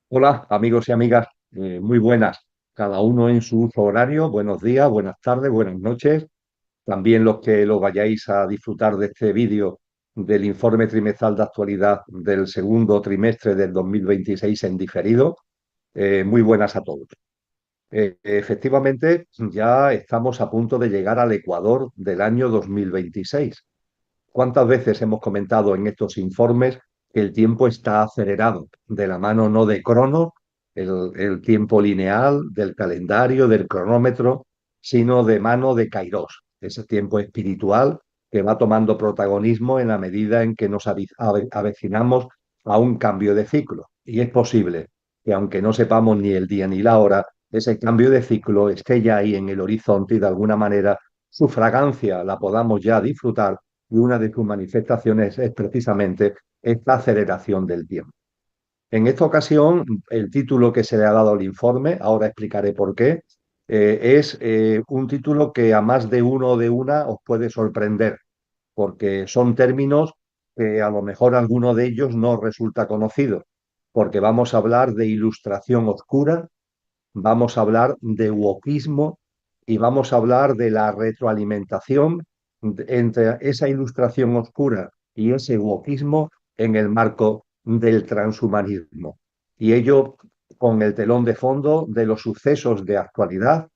Hola, amigos y amigas, muy buenas. Cada uno en su uso horario. Buenos días, buenas tardes, buenas noches. También los que lo vayáis a disfrutar de este vídeo del informe trimestral de actualidad del segundo trimestre del 2026 en diferido. Muy buenas a todos. Efectivamente, ya estamos a punto de llegar al Ecuador del año 2026. ¿Cuántas veces hemos comentado en estos informes que el tiempo está acelerado, de la mano no de crono, el tiempo lineal, del calendario, del cronómetro, sino de mano de kairos, ese tiempo espiritual que va tomando protagonismo en la medida en que nos avecinamos a un cambio de ciclo? Y es posible que, aunque no sepamos ni el día ni la hora, ese cambio de ciclo esté ya ahí en el horizonte y de alguna manera su fragancia la podamos ya disfrutar, y una de sus manifestaciones es precisamente esta aceleración del tiempo. En esta ocasión, el título que se le ha dado al informe, ahora explicaré por qué, es un título que a más de uno o de una os puede sorprender, porque son términos que a lo mejor alguno de ellos no resulta conocido, porque vamos a hablar de ilustración oscura, vamos a hablar de wokismo y vamos a hablar de la retroalimentación entre esa ilustración oscura y ese wokismo en el marco del transhumanismo. Y ello con el telón de fondo de los sucesos de actualidad,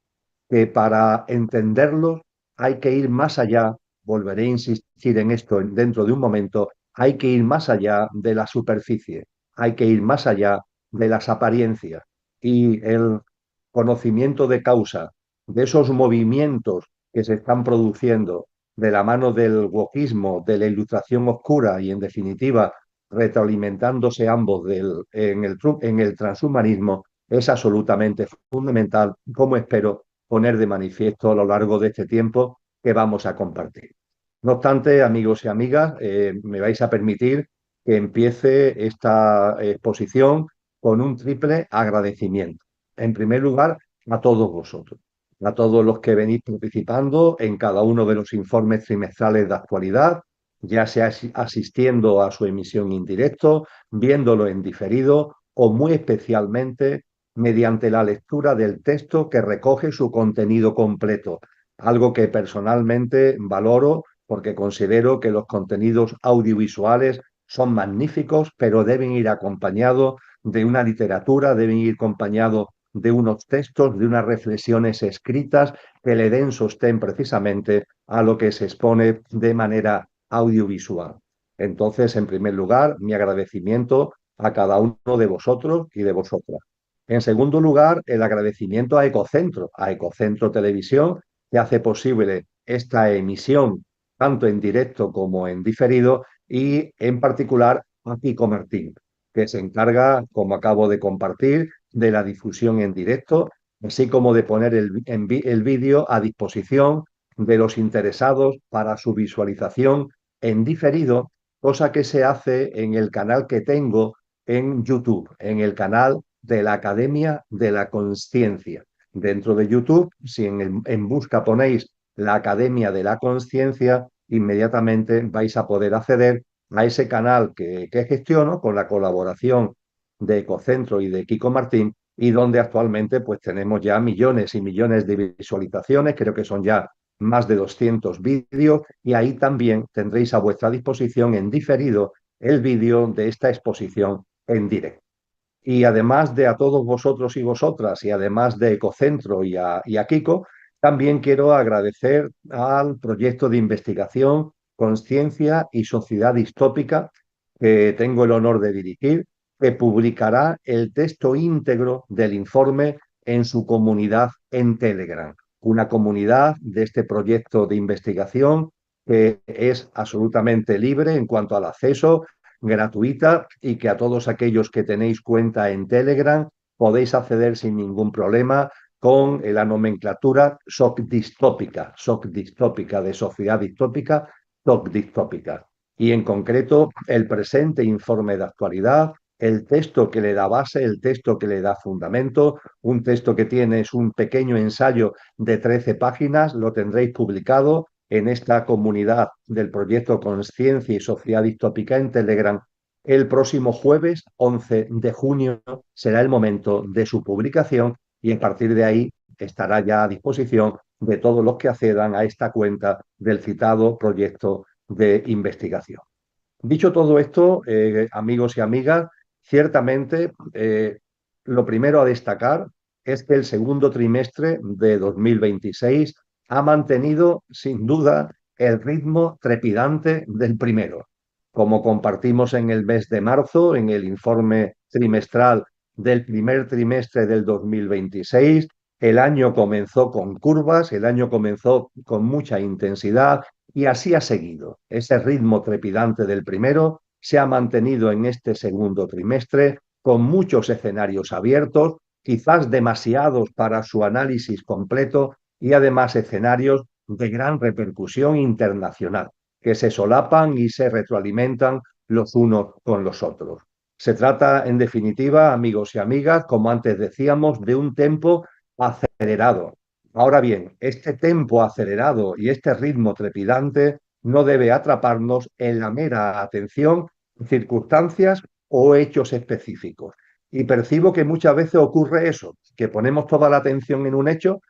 que para entenderlos hay que ir más allá. Volveré a insistir en esto dentro de un momento. Hay que ir más allá de la superficie, hay que ir más allá de las apariencias, y el conocimiento de causa de esos movimientos que se están produciendo de la mano del wokismo, de la ilustración oscura y, en definitiva, retroalimentándose ambos en el transhumanismo, es absolutamente fundamental, como espero poner de manifiesto a lo largo de este tiempo que vamos a compartir. No obstante, amigos y amigas, me vais a permitir que empiece esta exposición con un triple agradecimiento. En primer lugar, a todos vosotros, a todos los que venís participando en cada uno de los informes trimestrales de actualidad, ya sea asistiendo a su emisión en directo, viéndolo en diferido o muy especialmente mediante la lectura del texto que recoge su contenido completo, algo que personalmente valoro porque considero que los contenidos audiovisuales son magníficos, pero deben ir acompañados de una literatura, deben ir acompañados de unos textos, de unas reflexiones escritas que le den sostén precisamente a lo que se expone de manera audiovisual. Entonces, en primer lugar, mi agradecimiento a cada uno de vosotros y de vosotras. En segundo lugar, el agradecimiento a Ecocentro Televisión, que hace posible esta emisión tanto en directo como en diferido, y en particular a Pico Martín, que se encarga, como acabo de compartir, de la difusión en directo, así como de poner el vídeo a disposición de los interesados para su visualización en diferido, cosa que se hace en el canal que tengo en YouTube, en el canal de la Academia de la Consciencia. Dentro de YouTube, si en busca ponéis la Academia de la Consciencia, inmediatamente vais a poder acceder a ese canal que gestiono con la colaboración de Ecocentro y de Kiko Martín, y donde actualmente pues tenemos ya millones y millones de visualizaciones, creo que son ya más de 200 vídeos, y ahí también tendréis a vuestra disposición en diferido el vídeo de esta exposición en directo. Y además de a todos vosotros y vosotras, y además de Ecocentro y a Kiko, también quiero agradecer al proyecto de investigación Conciencia y Sociedad Distópica, que tengo el honor de dirigir, que publicará el texto íntegro del informe en su comunidad en Telegram, una comunidad de este proyecto de investigación que es absolutamente libre en cuanto al acceso, gratuita, y que a todos aquellos que tenéis cuenta en Telegram podéis acceder sin ningún problema con la nomenclatura SOC distópica de sociedad distópica, SOC distópica. Y en concreto, el presente informe de actualidad, el texto que le da base, el texto que le da fundamento, un texto que tiene es un pequeño ensayo de 13 páginas, lo tendréis publicado en esta comunidad del proyecto Conciencia y Sociedad Distópica en Telegram, El próximo jueves 11 de junio será el momento de su publicación y a partir de ahí estará ya a disposición de todos los que accedan a esta cuenta del citado proyecto de investigación. Dicho todo esto, amigos y amigas, ciertamente lo primero a destacar es que el segundo trimestre de 2026 ha mantenido sin duda el ritmo trepidante del primero. Como compartimos en el mes de marzo, en el informe trimestral del primer trimestre del 2026, el año comenzó con curvas, el año comenzó con mucha intensidad, y así ha seguido. Ese ritmo trepidante del primero se ha mantenido en este segundo trimestre con muchos escenarios abiertos, quizás demasiados para su análisis completo y además escenarios de gran repercusión internacional que se solapan y se retroalimentan los unos con los otros. Se trata, en definitiva, amigos y amigas, como antes decíamos, de un tempo acelerado. Ahora bien, este tempo acelerado y este ritmo trepidante no debe atraparnos en la mera atención, circunstancias o hechos específicos. Y percibo que muchas veces ocurre eso, que ponemos toda la atención en un hecho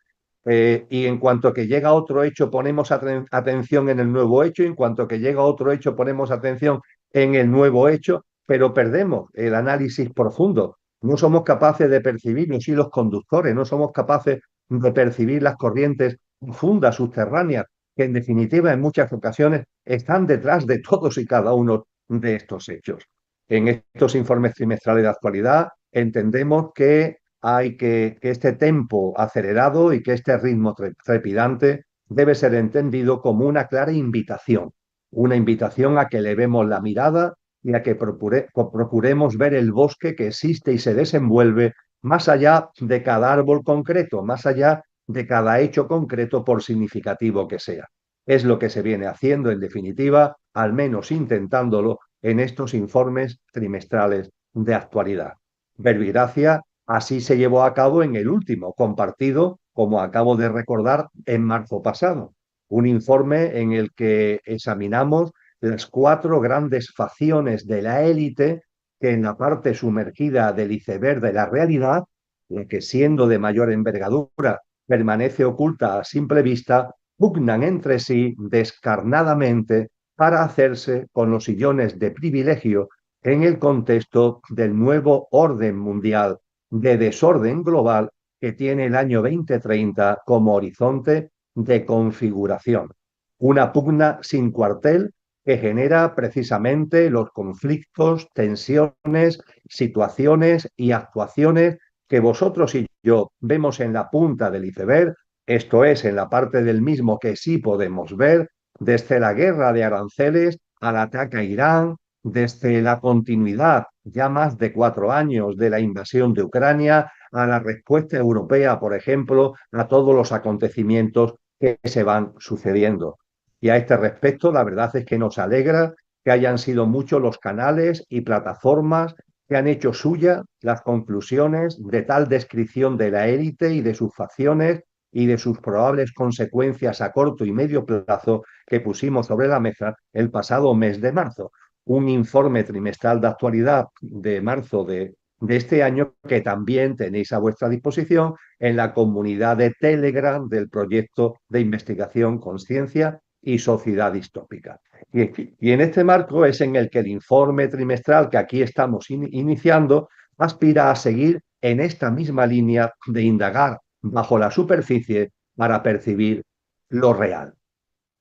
y en cuanto que llega otro hecho ponemos atención en el nuevo hecho, y en cuanto que llega otro hecho ponemos atención en el nuevo hecho, pero perdemos el análisis profundo. No somos capaces de percibir los hilos conductores, no somos capaces de percibir las corrientes profundas, subterráneas, que en definitiva en muchas ocasiones están detrás de todos y cada uno de estos hechos. En estos informes trimestrales de actualidad entendemos que hay que este tempo acelerado y que este ritmo trepidante debe ser entendido como una invitación a que elevemos la mirada y a que procuremos ver el bosque que existe y se desenvuelve más allá de cada árbol concreto, más allá de cada hecho concreto, por significativo que sea. Es lo que se viene haciendo, en definitiva, al menos intentándolo en estos informes trimestrales de actualidad. Verbigracia así se llevó a cabo en el último, compartido, como acabo de recordar, en marzo pasado. Un informe en el que examinamos las cuatro grandes facciones de la élite que en la parte sumergida del iceberg de la realidad, la que siendo de mayor envergadura permanece oculta a simple vista, pugnan entre sí descarnadamente para hacerse con los sillones de privilegio en el contexto del nuevo orden mundial de desorden global que tiene el año 2030 como horizonte de configuración. Una pugna sin cuartel que genera precisamente los conflictos, tensiones, situaciones y actuaciones que vosotros y yo vemos en la punta del iceberg, esto es, en la parte del mismo que sí podemos ver, desde la guerra de aranceles al ataque a Irán, desde la continuidad ya más de 4 años de la invasión de Ucrania, a la respuesta europea, por ejemplo, a todos los acontecimientos que se van sucediendo. Y a este respecto, la verdad es que nos alegra que hayan sido muchos los canales y plataformas que han hecho suya las conclusiones de tal descripción de la élite y de sus facciones y de sus probables consecuencias a corto y medio plazo que pusimos sobre la mesa el pasado mes de marzo. Un informe trimestral de actualidad de marzo de este año que también tenéis a vuestra disposición en la comunidad de Telegram del proyecto de investigación Conciencia y Sociedad Distópica. Y en este marco es en el que el informe trimestral que aquí estamos iniciando aspira a seguir en esta misma línea de indagar bajo la superficie para percibir lo real.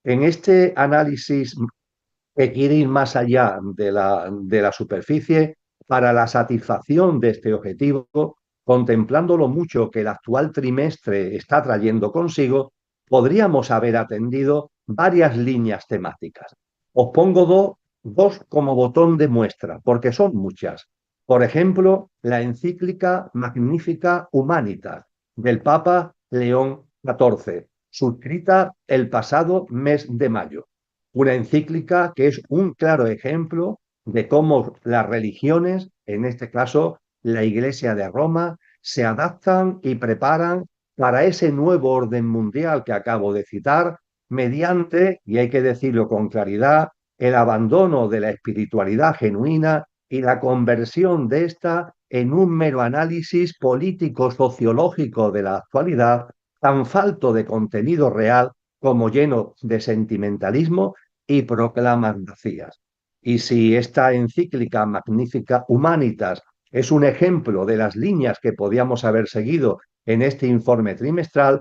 En este análisis que quiere ir más allá de la superficie, para la satisfacción de este objetivo, contemplando lo mucho que el actual trimestre está trayendo consigo, podríamos haber atendido varias líneas temáticas. Os pongo dos como botón de muestra, porque son muchas. Por ejemplo, la encíclica Magnificat Humanitas del Papa León XIV, suscrita el pasado mes de mayo. Una encíclica que es un claro ejemplo de cómo las religiones, en este caso la Iglesia de Roma, se adaptan y preparan para ese nuevo orden mundial que acabo de citar, mediante, y hay que decirlo con claridad, el abandono de la espiritualidad genuina y la conversión de esta en un mero análisis político-sociológico de la actualidad, tan falto de contenido real como lleno de sentimentalismo y proclamas vacías. Y si esta encíclica magnífica Humanitas es un ejemplo de las líneas que podíamos haber seguido en este informe trimestral,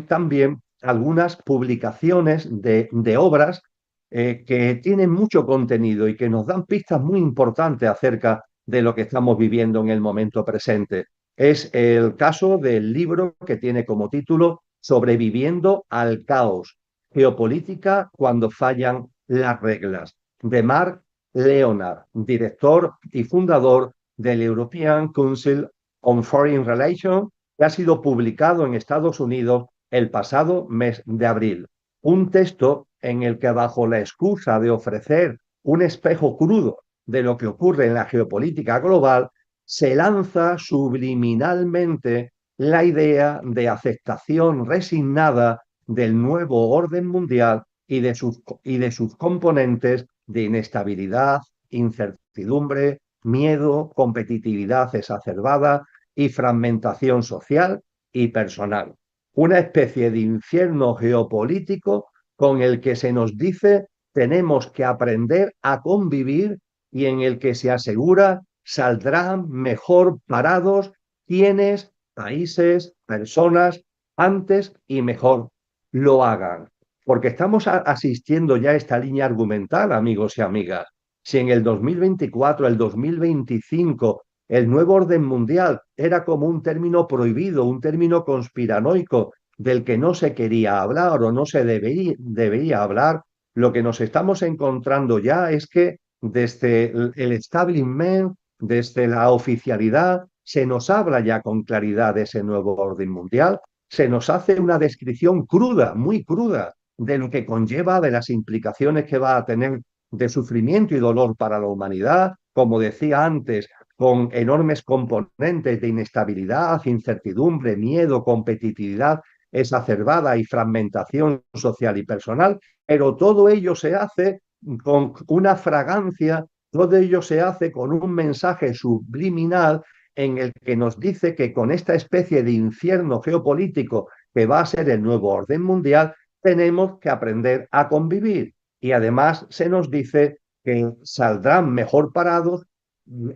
también algunas publicaciones de obras que tienen mucho contenido y que nos dan pistas muy importantes acerca de lo que estamos viviendo en el momento presente. Es el caso del libro que tiene como título Sobreviviendo al caos, geopolítica cuando fallan las reglas, de Mark Leonard, director y fundador del European Council on Foreign Relations, que ha sido publicado en Estados Unidos el pasado mes de abril. Un texto en el que, bajo la excusa de ofrecer un espejo crudo de lo que ocurre en la geopolítica global, se lanza subliminalmente la idea de aceptación resignada del nuevo orden mundial y de sus componentes de inestabilidad, incertidumbre, miedo, competitividad exacerbada y fragmentación social y personal. Una especie de infierno geopolítico con el que se nos dice tenemos que aprender a convivir y en el que se asegura saldrán mejor parados quienes, países, personas, antes y mejor lo hagan. Porque estamos asistiendo ya a esta línea argumental, amigos y amigas. Si en el 2024, el 2025, el nuevo orden mundial era como un término prohibido, un término conspiranoico del que no se quería hablar o no se debería hablar, lo que nos estamos encontrando ya es que desde el establishment, desde la oficialidad, se nos habla ya con claridad de ese nuevo orden mundial, se nos hace una descripción cruda, muy cruda, de lo que conlleva, de las implicaciones que va a tener de sufrimiento y dolor para la humanidad, como decía antes, con enormes componentes de inestabilidad, incertidumbre, miedo, competitividad exacerbada y fragmentación social y personal, pero todo ello se hace con una fragancia, todo ello se hace con un mensaje subliminal en el que nos dice que con esta especie de infierno geopolítico que va a ser el nuevo orden mundial, tenemos que aprender a convivir. Y además se nos dice que saldrán mejor parados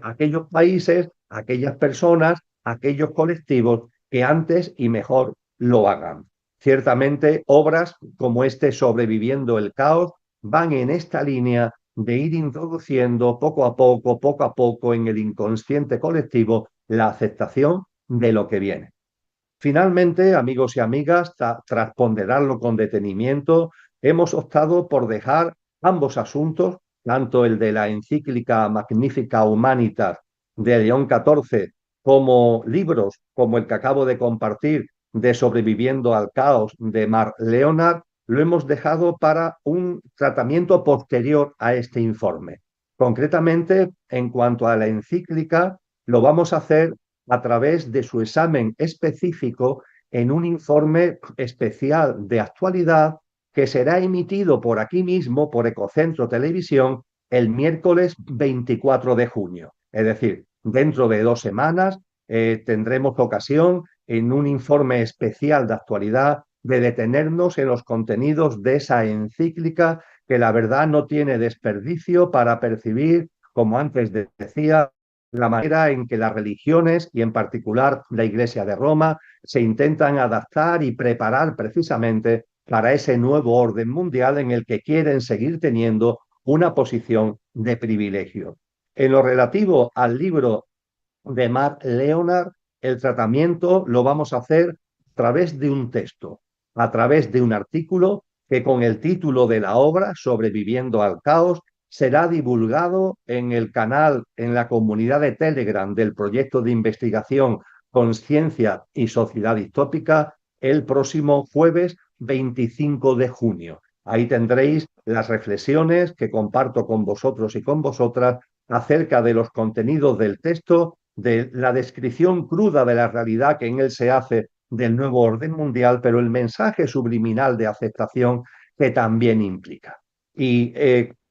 aquellos países, aquellas personas, aquellos colectivos que antes y mejor lo hagan. Ciertamente, obras como este Sobreviviendo el caos van en esta línea de ir introduciendo poco a poco en el inconsciente colectivo la aceptación de lo que viene. Finalmente, amigos y amigas, tras ponderarlo con detenimiento, hemos optado por dejar ambos asuntos, tanto el de la encíclica Magnifica Humanitas de León XIV, como libros como el que acabo de compartir de Sobreviviendo al Caos de Mark Leonard, lo hemos dejado para un tratamiento posterior a este informe. Concretamente, en cuanto a la encíclica, lo vamos a hacer a través de su examen específico en un informe especial de actualidad que será emitido por aquí mismo, por Ecocentro Televisión, el miércoles 24 de junio. Es decir, dentro de 2 semanas tendremos ocasión en un informe especial de actualidad de detenernos en los contenidos de esa encíclica que la verdad no tiene desperdicio para percibir, como antes decía, la manera en que las religiones y en particular la Iglesia de Roma se intentan adaptar y preparar precisamente para ese nuevo orden mundial en el que quieren seguir teniendo una posición de privilegio. En lo relativo al libro de Mark Leonard, el tratamiento lo vamos a hacer a través de un texto, a través de un artículo que con el título de la obra, Sobreviviendo al caos, será divulgado en el canal, en la comunidad de Telegram del proyecto de investigación Conciencia y Sociedad Distópica el próximo jueves 25 de junio. Ahí tendréis las reflexiones que comparto con vosotros y con vosotras acerca de los contenidos del texto, de la descripción cruda de la realidad que en él se hace del nuevo orden mundial, pero el mensaje subliminal de aceptación que también implica. Y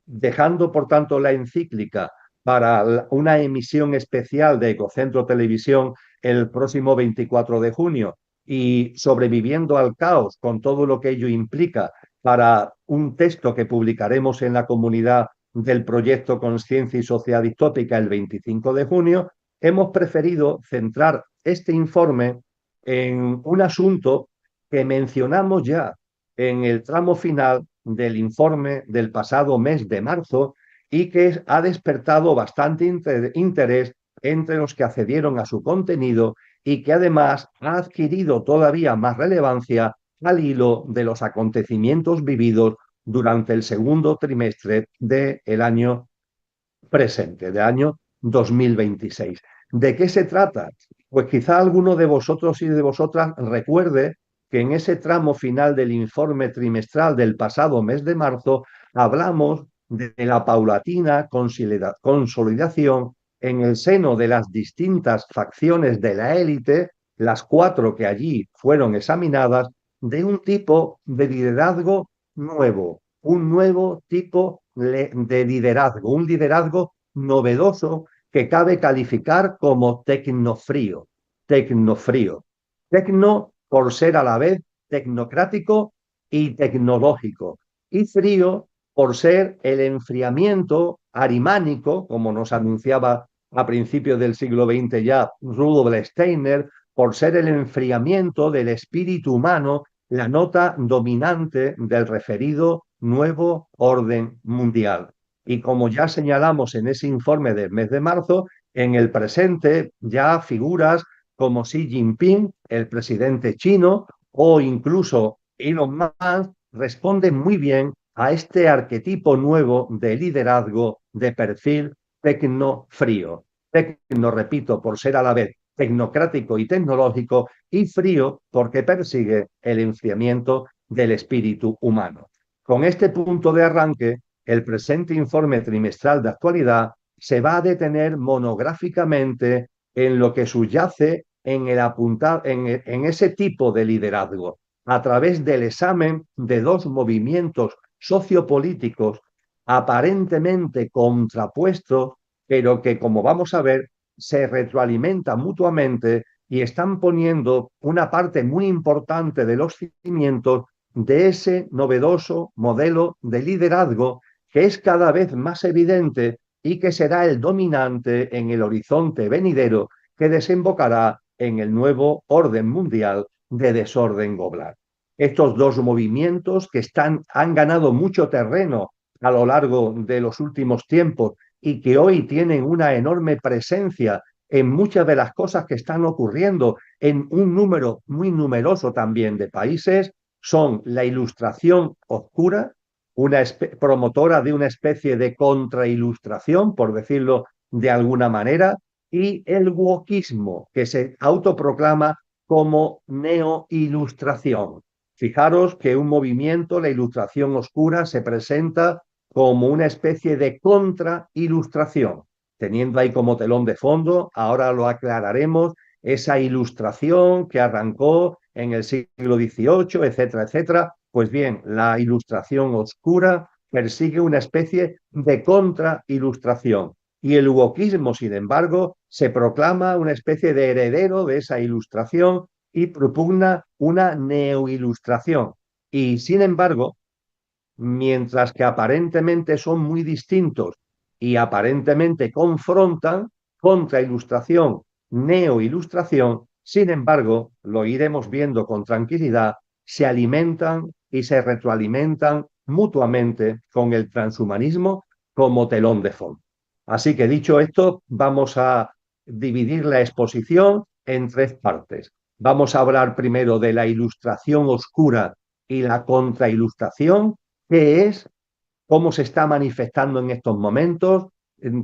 dejando, por tanto, la encíclica para una emisión especial de Ecocentro Televisión el próximo 24 de junio y Sobreviviendo al caos, con todo lo que ello implica, para un texto que publicaremos en la comunidad del proyecto Conciencia y Sociedad Distópica el 25 de junio, hemos preferido centrar este informe en un asunto que mencionamos ya en el tramo final del informe del pasado mes de marzo y que ha despertado bastante interés entre los que accedieron a su contenido y que además ha adquirido todavía más relevancia al hilo de los acontecimientos vividos durante el segundo trimestre del año presente, del año 2026. ¿De qué se trata? Pues quizá alguno de vosotros y de vosotras recuerde que en ese tramo final del informe trimestral del pasado mes de marzo hablamos de la paulatina consolidación en el seno de las distintas facciones de la élite, las 4 que allí fueron examinadas, de un tipo de liderazgo nuevo, un nuevo tipo de liderazgo, un liderazgo novedoso que cabe calificar como tecnofrío. Tecnofrío. Tecno por ser a la vez tecnocrático y tecnológico. Y frío por ser el enfriamiento arimánico, como nos anunciaba a principios del siglo XX ya Rudolf Steiner, por ser el enfriamiento del espíritu humano, la nota dominante del referido nuevo orden mundial. Y como ya señalamos en ese informe del mes de marzo, en el presente ya figuras como Xi Jinping, el presidente chino, o incluso Elon Musk, responden muy bien a este arquetipo nuevo de liderazgo de perfil tecno-frío. Tecno, repito, por ser a la vez tecnocrático y tecnológico, y frío porque persigue el enfriamiento del espíritu humano. Con este punto de arranque, el presente informe trimestral de actualidad se va a detener monográficamente en lo que subyace en, en ese tipo de liderazgo, a través del examen de dos movimientos sociopolíticos aparentemente contrapuestos, pero que, como vamos a ver, se retroalimentan mutuamente y están poniendo una parte muy importante de los cimientos de ese novedoso modelo de liderazgo que es cada vez más evidente y que será el dominante en el horizonte venidero que desembocará en el nuevo orden mundial de desorden global. Estos dos movimientos que han ganado mucho terreno a lo largo de los últimos tiempos y que hoy tienen una enorme presencia en muchas de las cosas que están ocurriendo en un número muy numeroso también de países, son la ilustración oscura, una promotora de una especie de contrailustración, por decirlo de alguna manera, y el wokismo, que se autoproclama como neoilustración. Fijaros que un movimiento, la ilustración oscura, se presenta como una especie de contrailustración, teniendo ahí como telón de fondo, ahora lo aclararemos, esa ilustración que arrancó en el siglo XVIII, etcétera, etcétera. Pues bien, la ilustración oscura persigue una especie de contrailustración. Y el wokismo, sin embargo, se proclama una especie de heredero de esa ilustración y propugna una neoilustración. Y sin embargo, mientras que aparentemente son muy distintos y aparentemente confrontan contrailustración, neoilustración, sin embargo, lo iremos viendo con tranquilidad, se alimentan y se retroalimentan mutuamente con el transhumanismo como telón de fondo. Así que dicho esto, vamos a dividir la exposición en tres partes. Vamos a hablar primero de la ilustración oscura y la contrailustración, qué es, cómo se está manifestando en estos momentos,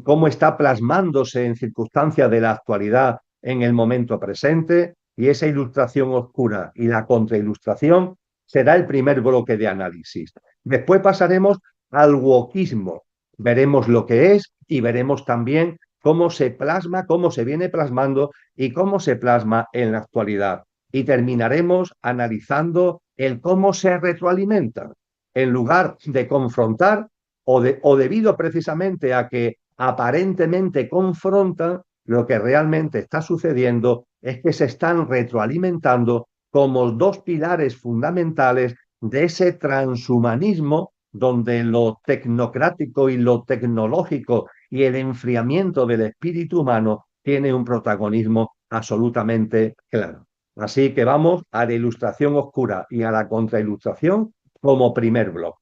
cómo está plasmándose en circunstancias de la actualidad en el momento presente, y esa ilustración oscura y la contrailustración será el primer bloque de análisis. Después pasaremos al wokismo, veremos lo que es y veremos también cómo se plasma, cómo se viene plasmando y cómo se plasma en la actualidad. Y terminaremos analizando el cómo se retroalimenta en lugar de confrontar o debido precisamente a que aparentemente confrontan, lo que realmente está sucediendo es que se están retroalimentando como dos pilares fundamentales de ese transhumanismo donde lo tecnocrático y lo tecnológico y el enfriamiento del espíritu humano tiene un protagonismo absolutamente claro. Así que vamos a la ilustración oscura y a la contrailustración como primer bloque.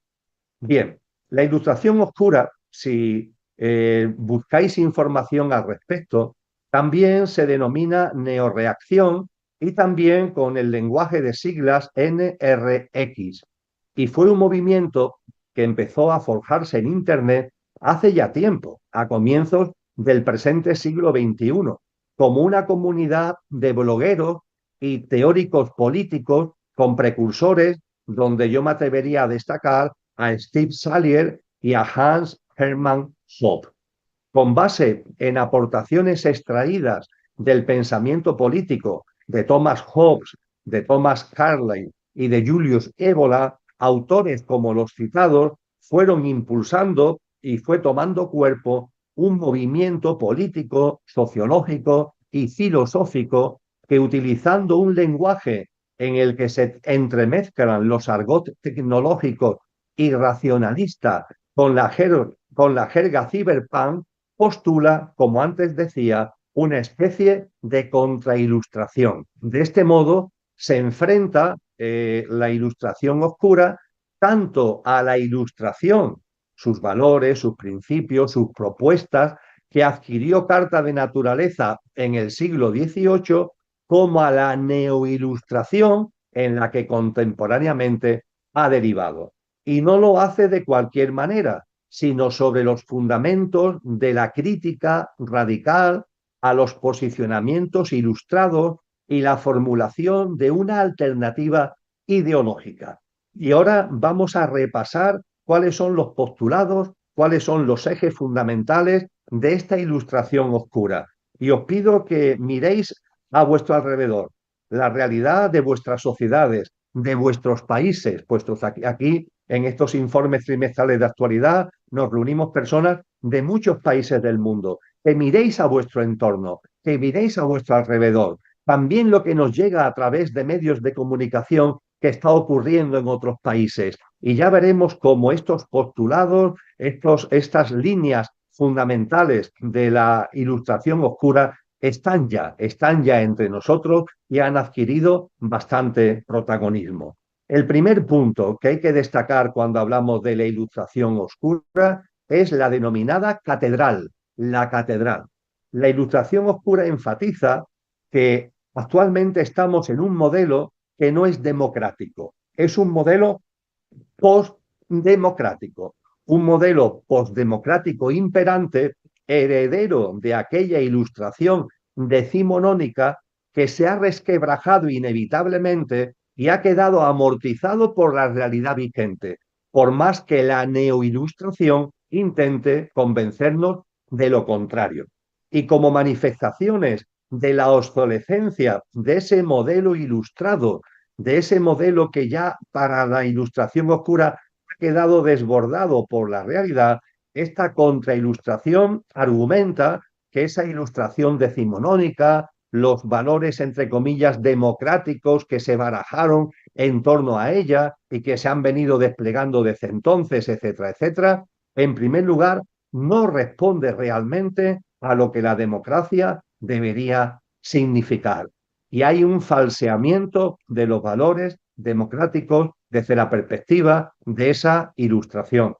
Bien, la ilustración oscura, si buscáis información al respecto, también se denomina neoreacción y también con el lenguaje de siglas NRX. Y fue un movimiento que empezó a forjarse en Internet hace ya tiempo, a comienzos del presente siglo XXI, como una comunidad de blogueros y teóricos políticos con precursores donde yo me atrevería a destacar a Steve Salier y a Hans Hermann Hoppe. Con base en aportaciones extraídas del pensamiento político de Thomas Hobbes, de Thomas Carlyle y de Julius Evola, autores como los citados fueron impulsando y fue tomando cuerpo un movimiento político, sociológico y filosófico que utilizando un lenguaje en el que se entremezclan los argot tecnológicos y racionalistas con la jerga cyberpunk, postula, como antes decía, una especie de contrailustración. De este modo, se enfrenta la ilustración oscura tanto a la ilustración, sus valores, sus principios, sus propuestas, que adquirió carta de naturaleza en el siglo XVIII, como a la neoilustración en la que contemporáneamente ha derivado. Y no lo hace de cualquier manera, sino sobre los fundamentos de la crítica radical a los posicionamientos ilustrados y la formulación de una alternativa ideológica. Y ahora vamos a repasar cuáles son los postulados, cuáles son los ejes fundamentales de esta ilustración oscura. Y os pido que miréis a vuestro alrededor la realidad de vuestras sociedades, de vuestros países, puestos aquí en estos informes trimestrales de actualidad nos reunimos personas de muchos países del mundo. Que miréis a vuestro entorno, que miréis a vuestro alrededor. También lo que nos llega a través de medios de comunicación que está ocurriendo en otros países. Y ya veremos cómo estos postulados, estas líneas fundamentales de la ilustración oscura están ya entre nosotros y han adquirido bastante protagonismo. El primer punto que hay que destacar cuando hablamos de la ilustración oscura es la denominada catedral, la catedral. La ilustración oscura enfatiza que actualmente estamos en un modelo que no es democrático, es un modelo postdemocrático, un modelo postdemocrático imperante, heredero de aquella ilustración decimonónica que se ha resquebrajado inevitablemente y ha quedado amortizado por la realidad vigente, por más que la neoilustración intente convencernos de lo contrario. Y como manifestaciones de la obsolescencia de ese modelo ilustrado, de ese modelo que ya para la ilustración oscura ha quedado desbordado por la realidad, esta contrailustración argumenta que esa ilustración decimonónica, los valores, entre comillas, democráticos que se barajaron en torno a ella y que se han venido desplegando desde entonces, etcétera, etcétera, en primer lugar, no responde realmente a lo que la democracia debería significar. Y hay un falseamiento de los valores democráticos desde la perspectiva de esa ilustración.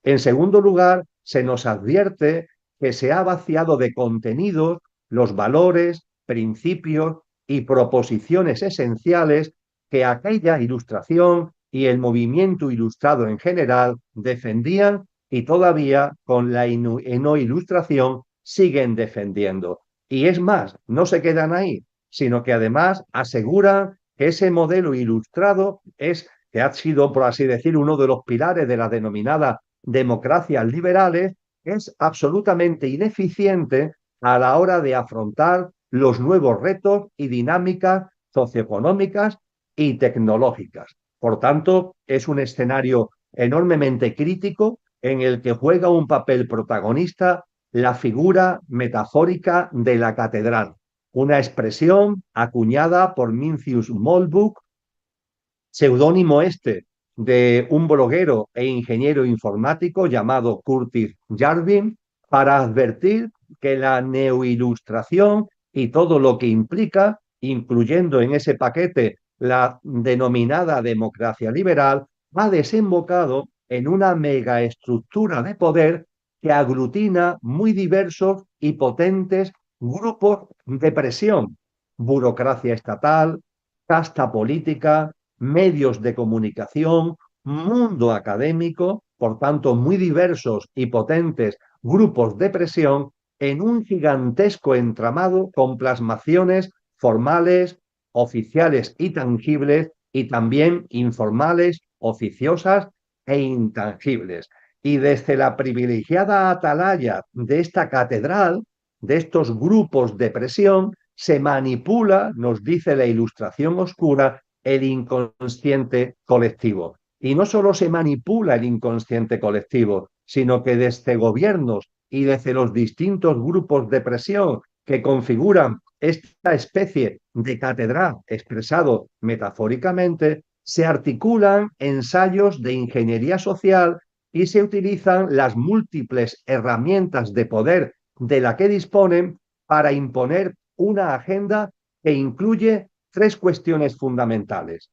En segundo lugar, se nos advierte que se ha vaciado de contenidos los valores, principios y proposiciones esenciales que aquella ilustración y el movimiento ilustrado en general defendían y todavía con la no ilustración siguen defendiendo. Y es más, no se quedan ahí, sino que además aseguran que ese modelo ilustrado que ha sido, por así decir, uno de los pilares de la denominada democracias liberales, es absolutamente ineficiente a la hora de afrontar los nuevos retos y dinámicas socioeconómicas y tecnológicas. Por tanto, es un escenario enormemente crítico en el que juega un papel protagonista la figura metafórica de la catedral, una expresión acuñada por Mencius Moldbug, seudónimo este de un bloguero e ingeniero informático llamado Curtis Jarvin, para advertir que la neoilustración y todo lo que implica, incluyendo en ese paquete la denominada democracia liberal, ha desembocado en una megaestructura de poder que aglutina muy diversos y potentes grupos de presión: burocracia estatal, casta política, medios de comunicación, mundo académico, por tanto, muy diversos y potentes grupos de presión en un gigantesco entramado con plasmaciones formales, oficiales y tangibles, y también informales, oficiosas e intangibles. Y desde la privilegiada atalaya de esta catedral, de estos grupos de presión, se manipula, nos dice la Ilustración oscura, el inconsciente colectivo. Y no solo se manipula el inconsciente colectivo, sino que desde gobiernos y desde los distintos grupos de presión que configuran esta especie de catedral expresado metafóricamente, se articulan ensayos de ingeniería social y se utilizan las múltiples herramientas de poder de la que disponen para imponer una agenda que incluye tres cuestiones fundamentales.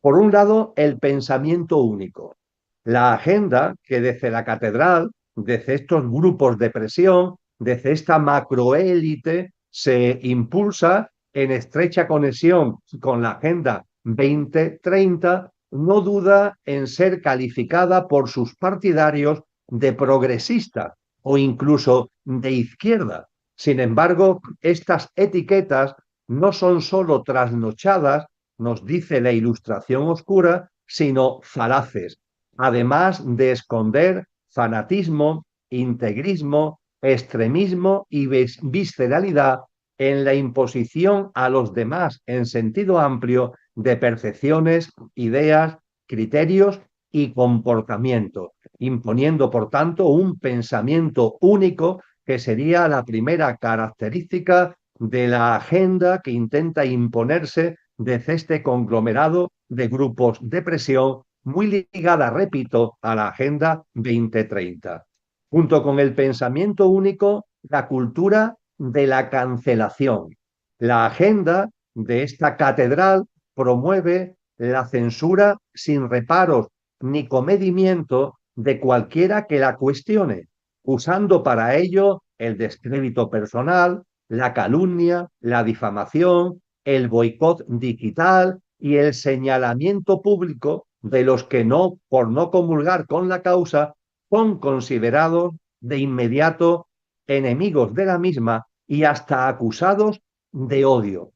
Por un lado, el pensamiento único, la agenda que desde la catedral, desde estos grupos de presión, desde esta macroélite, se impulsa en estrecha conexión con la Agenda 2030, no duda en ser calificada por sus partidarios de progresista o incluso de izquierda. Sin embargo, estas etiquetas no son solo trasnochadas, nos dice la Ilustración oscura, sino falaces, además de esconder fanatismo, integrismo, extremismo y visceralidad en la imposición a los demás en sentido amplio de percepciones, ideas, criterios y comportamientos, imponiendo, por tanto, un pensamiento único que sería la primera característica de la agenda que intenta imponerse desde este conglomerado de grupos de presión muy ligada, repito, a la Agenda 2030. Junto con el pensamiento único, la cultura de la cancelación. La agenda de esta catedral promueve la censura sin reparos ni comedimiento de cualquiera que la cuestione, usando para ello el descrédito personal, la calumnia, la difamación, el boicot digital y el señalamiento público de los que no, por no comulgar con la causa, son considerados de inmediato enemigos de la misma y hasta acusados de odio.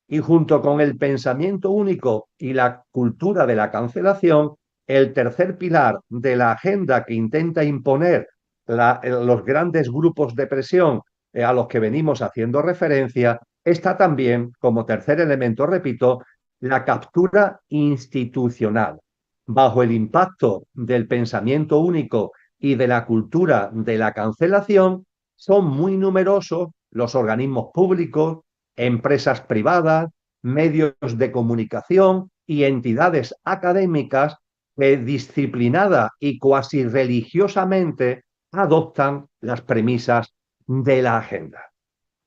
Y junto con el pensamiento único y la cultura de la cancelación, el tercer pilar de la agenda que intenta imponer los grandes grupos de presión a los que venimos haciendo referencia, está también, como tercer elemento, repito, la captura institucional. Bajo el impacto del pensamiento único y de la cultura de la cancelación, son muy numerosos los organismos públicos, empresas privadas, medios de comunicación y entidades académicas que disciplinada y cuasi religiosamente adoptan las premisas de la agenda.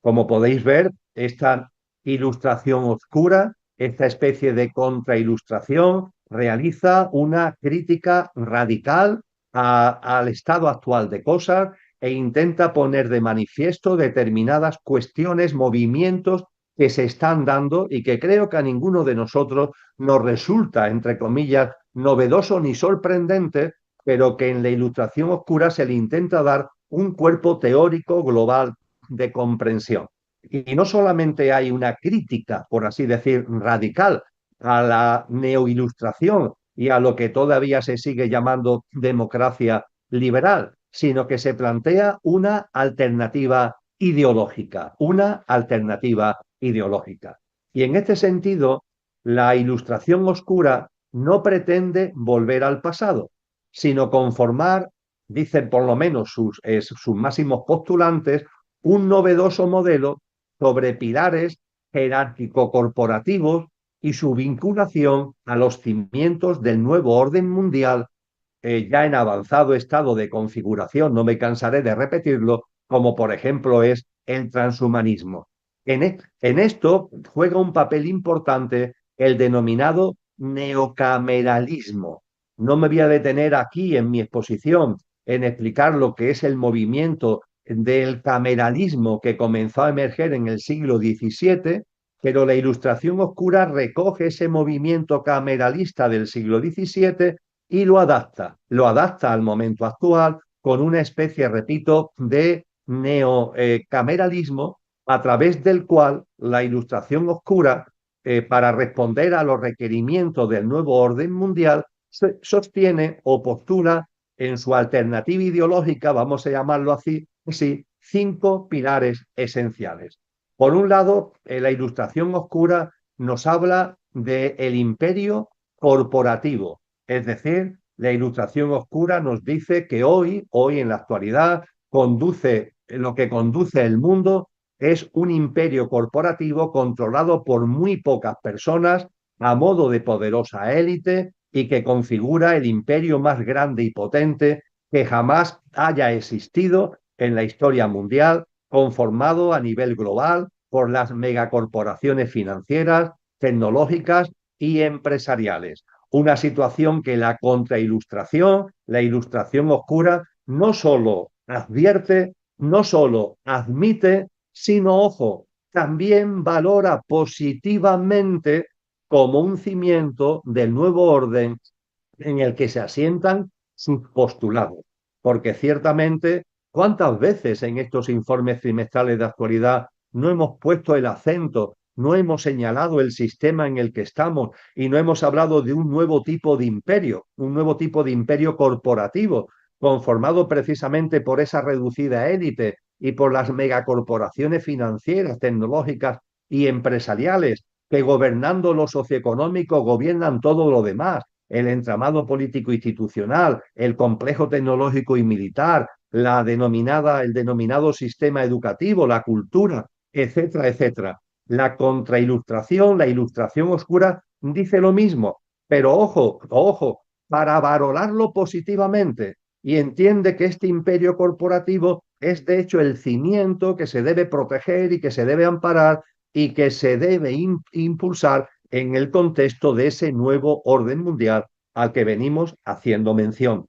Como podéis ver, esta ilustración oscura, esta especie de contrailustración, realiza una crítica radical al estado actual de cosas e intenta poner de manifiesto determinadas cuestiones, movimientos que se están dando y que creo que a ninguno de nosotros nos resulta, entre comillas, novedoso ni sorprendente, pero que en la ilustración oscura se le intenta dar un cuerpo teórico global de comprensión. Y no solamente hay una crítica, por así decir, radical a la neoilustración y a lo que todavía se sigue llamando democracia liberal, sino que se plantea una alternativa ideológica, una alternativa ideológica. Y en este sentido, la ilustración oscura no pretende volver al pasado, sino conformar dicen por lo menos sus máximos postulantes, un novedoso modelo sobre pilares jerárquico-corporativos y su vinculación a los cimientos del nuevo orden mundial ya en avanzado estado de configuración, no me cansaré de repetirlo, como por ejemplo es el transhumanismo. En esto juega un papel importante el denominado neocameralismo. No me voy a detener aquí en mi exposición en explicar lo que es el movimiento del cameralismo que comenzó a emerger en el siglo XVII, pero la Ilustración Oscura recoge ese movimiento cameralista del siglo XVII y lo adapta al momento actual con una especie, repito, de neocameralismo a través del cual la Ilustración Oscura, para responder a los requerimientos del nuevo orden mundial, sostiene o postula en su alternativa ideológica, vamos a llamarlo así, sí, 5 pilares esenciales. Por un lado, la Ilustración Oscura nos habla del imperio corporativo, es decir, la Ilustración Oscura nos dice que hoy en la actualidad, lo que conduce el mundo es un imperio corporativo controlado por muy pocas personas a modo de poderosa élite y que configura el imperio más grande y potente que jamás haya existido en la historia mundial, conformado a nivel global por las megacorporaciones financieras, tecnológicas y empresariales. Una situación que la contrailustración, la Ilustración Oscura, no solo advierte, no solo admite, sino, ojo, también valora positivamente como un cimiento del nuevo orden en el que se asientan sus postulados. Porque ciertamente, ¿cuántas veces en estos informes trimestrales de actualidad no hemos puesto el acento, no hemos señalado el sistema en el que estamos y no hemos hablado de un nuevo tipo de imperio, un nuevo tipo de imperio corporativo, conformado precisamente por esa reducida élite y por las megacorporaciones financieras, tecnológicas y empresariales que gobernando lo socioeconómico gobiernan todo lo demás, el entramado político institucional, el complejo tecnológico y militar, el denominado sistema educativo, la cultura, etcétera, etcétera. La contrailustración, la Ilustración Oscura dice lo mismo, pero ojo, para valorarlo positivamente y entiende que este imperio corporativo es de hecho el cimiento que se debe proteger y que se debe amparar y que se debe impulsar en el contexto de ese nuevo orden mundial al que venimos haciendo mención.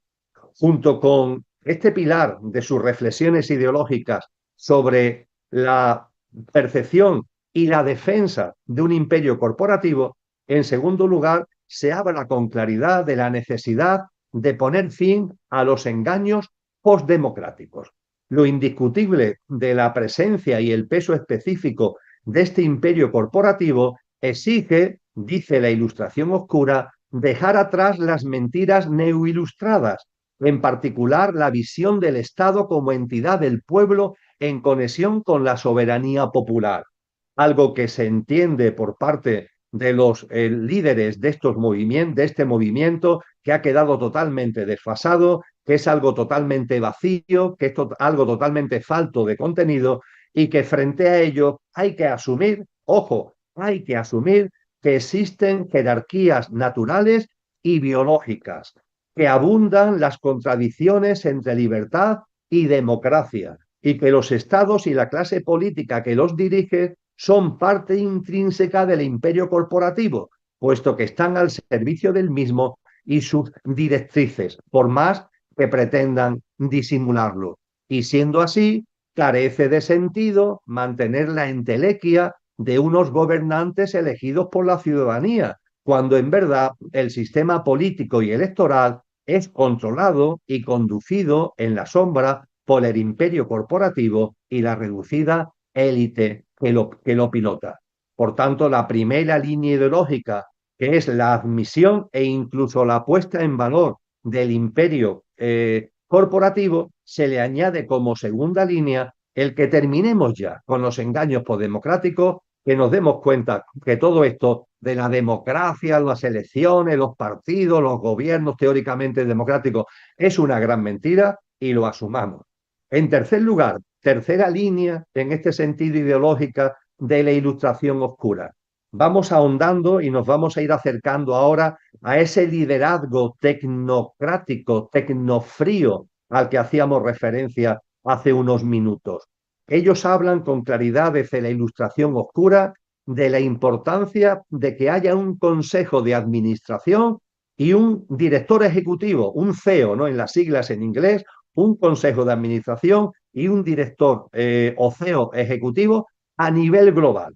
Junto con este pilar de sus reflexiones ideológicas sobre la percepción y la defensa de un imperio corporativo, en segundo lugar, se habla con claridad de la necesidad de poner fin a los engaños postdemocráticos. Lo indiscutible de la presencia y el peso específico de este imperio corporativo exige, dice la Ilustración Oscura, dejar atrás las mentiras neoilustradas, en particular la visión del Estado como entidad del pueblo en conexión con la soberanía popular, algo que se entiende por parte de los líderes de de este movimiento, que ha quedado totalmente desfasado, que es algo totalmente vacío, que es algo totalmente falto de contenido y que frente a ello hay que asumir, ojo, hay que asumir que existen jerarquías naturales y biológicas, que abundan las contradicciones entre libertad y democracia, y que los estados y la clase política que los dirige son parte intrínseca del imperio corporativo, puesto que están al servicio del mismo y sus directrices, por más que pretendan disimularlo. Y siendo así, carece de sentido mantener la entelequia de unos gobernantes elegidos por la ciudadanía, cuando en verdad el sistema político y electoral es controlado y conducido en la sombra por el imperio corporativo y la reducida élite que lo pilota. Por tanto, la primera línea ideológica, que es la admisión e incluso la puesta en valor del imperio corporativo, se le añade como segunda línea el que terminemos ya con los engaños postdemocráticos, que nos demos cuenta que todo esto de la democracia, las elecciones, los partidos, los gobiernos teóricamente democráticos, es una gran mentira, y lo asumamos. En tercer lugar, tercera línea en este sentido ideológica de la ilustración oscura. Vamos ahondando y nos vamos a ir acercando ahora a ese liderazgo tecnocrático, tecnofrío al que hacíamos referencia hace unos minutos. Ellos hablan con claridad desde la ilustración oscura de la importancia de que haya un consejo de administración y un director ejecutivo, un CEO, ¿no? En las siglas en inglés, un consejo de administración y un director o CEO ejecutivo a nivel global.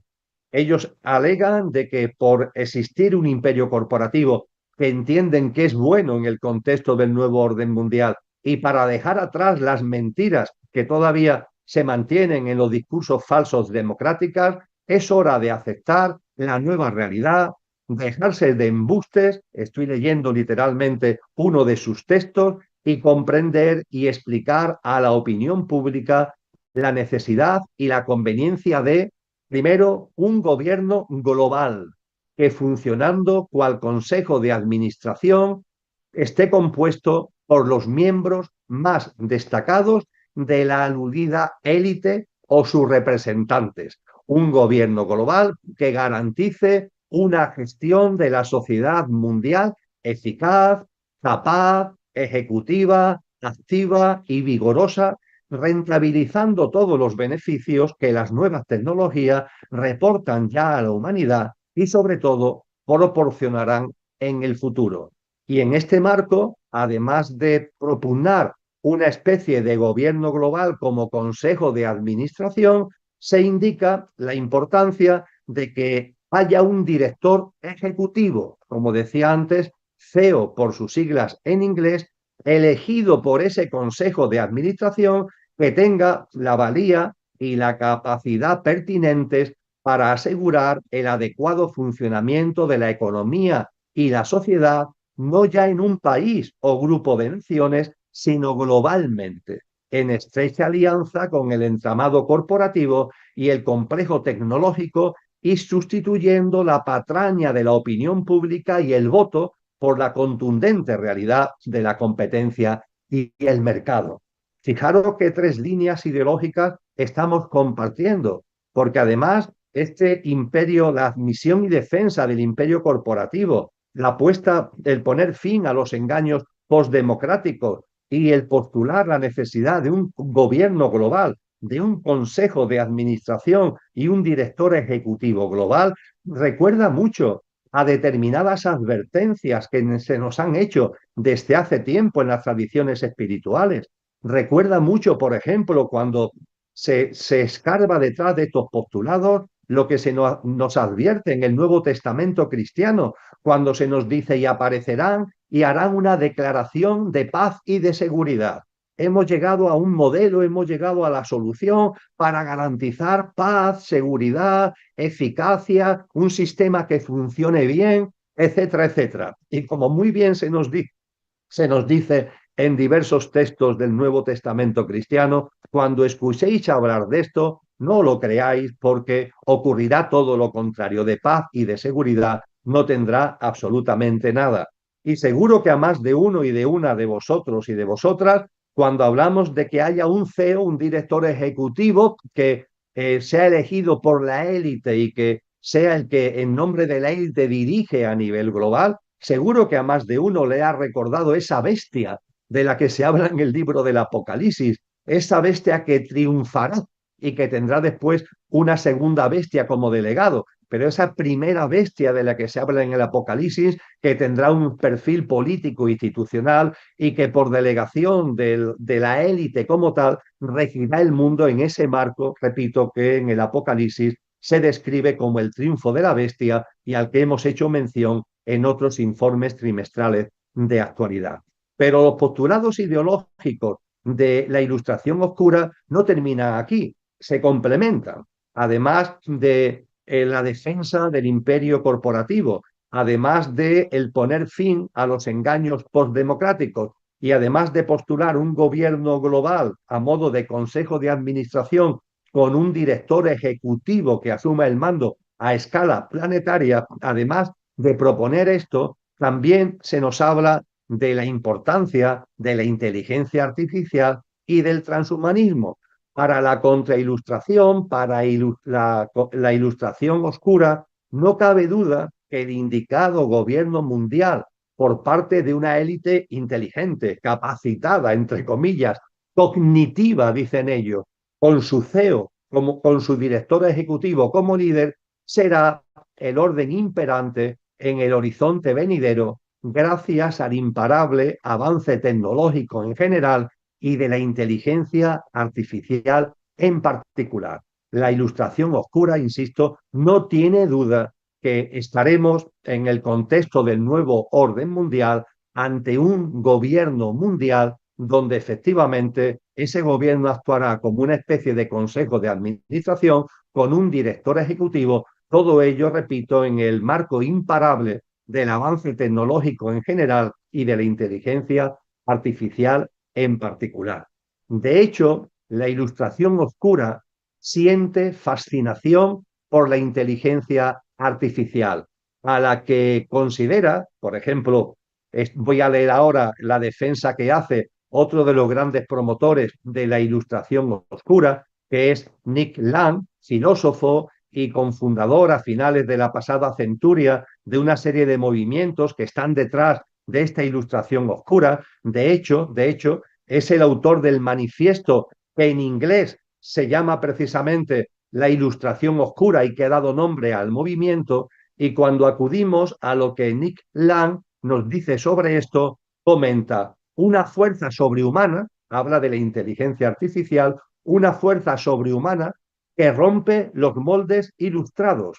Ellos alegan de que por existir un imperio corporativo que entienden que es bueno en el contexto del nuevo orden mundial y para dejar atrás las mentiras que todavía se mantienen en los discursos falsos democráticos, es hora de aceptar la nueva realidad, dejarse de embustes, estoy leyendo literalmente uno de sus textos, y comprender y explicar a la opinión pública la necesidad y la conveniencia de, primero, un gobierno global que funcionando cual consejo de administración esté compuesto por los miembros más destacados de la aludida élite o sus representantes. Un gobierno global que garantice una gestión de la sociedad mundial eficaz, capaz, ejecutiva, activa y vigorosa, rentabilizando todos los beneficios que las nuevas tecnologías reportan ya a la humanidad y sobre todo proporcionarán en el futuro. Y en este marco, además de propugnar una especie de gobierno global como consejo de administración, se indica la importancia de que haya un director ejecutivo, como decía antes, CEO por sus siglas en inglés, elegido por ese consejo de administración que tenga la valía y la capacidad pertinentes para asegurar el adecuado funcionamiento de la economía y la sociedad, no ya en un país o grupo de naciones, sino globalmente, en estrecha alianza con el entramado corporativo y el complejo tecnológico y sustituyendo la patraña de la opinión pública y el voto por la contundente realidad de la competencia y el mercado. Fijaros qué tres líneas ideológicas estamos compartiendo, porque además este imperio, la admisión y defensa del imperio corporativo, la apuesta, el poner fin a los engaños postdemocráticos y el postular la necesidad de un gobierno global, de un consejo de administración y un director ejecutivo global, recuerda mucho a determinadas advertencias que se nos han hecho desde hace tiempo en las tradiciones espirituales. Recuerda mucho, por ejemplo, cuando se escarba detrás de estos postulados lo que nos advierte en el Nuevo Testamento cristiano, cuando se nos dice y aparecerán y harán una declaración de paz y de seguridad. Hemos llegado a un modelo, hemos llegado a la solución para garantizar paz, seguridad, eficacia, un sistema que funcione bien, etcétera, etcétera. Y como muy bien se nos dice en diversos textos del Nuevo Testamento cristiano, cuando escuchéis hablar de esto, no lo creáis porque ocurrirá todo lo contrario, de paz y de seguridad no tendrá absolutamente nada. Y seguro que a más de uno y de una de vosotros y de vosotras, cuando hablamos de que haya un CEO, un director ejecutivo que sea elegido por la élite y que sea el que en nombre de la élite dirige a nivel global, seguro que a más de uno le ha recordado esa bestia de la que se habla en el libro del Apocalipsis, esa bestia que triunfará y que tendrá después una segunda bestia como delegado, pero esa primera bestia de la que se habla en el Apocalipsis, que tendrá un perfil político institucional y que por delegación de la élite como tal regirá el mundo en ese marco, repito, que en el Apocalipsis se describe como el triunfo de la bestia y al que hemos hecho mención en otros informes trimestrales de actualidad. Pero los postulados ideológicos de la Ilustración oscura no terminan aquí, se complementan. Además de la defensa del imperio corporativo, además de el poner fin a los engaños postdemocráticos y además de postular un gobierno global a modo de consejo de administración con un director ejecutivo que asuma el mando a escala planetaria, además de proponer esto, también se nos habla de la importancia de la inteligencia artificial y del transhumanismo. Para la contrailustración, para la ilustración oscura, no cabe duda que el indicado gobierno mundial por parte de una élite inteligente, capacitada, entre comillas, cognitiva, dicen ellos, con su CEO, con su director ejecutivo como líder, será el orden imperante en el horizonte venidero gracias al imparable avance tecnológico en general y de la inteligencia artificial en particular. La ilustración oscura, insisto, no tiene duda que estaremos en el contexto del nuevo orden mundial ante un gobierno mundial donde efectivamente ese gobierno actuará como una especie de consejo de administración con un director ejecutivo, todo ello, repito, en el marco imparable del avance tecnológico en general y de la inteligencia artificial en particular. De hecho, la ilustración oscura siente fascinación por la inteligencia artificial, a la que considera, por ejemplo, voy a leer ahora la defensa que hace otro de los grandes promotores de la ilustración oscura, que es Nick Land, filósofo y cofundador a finales de la pasada centuria de una serie de movimientos que están detrás de esta ilustración oscura. De hecho, es el autor del manifiesto que en inglés se llama precisamente la ilustración oscura y que ha dado nombre al movimiento. Y cuando acudimos a lo que Nick Land nos dice sobre esto, comenta una fuerza sobrehumana, habla de la inteligencia artificial, una fuerza sobrehumana que rompe los moldes ilustrados.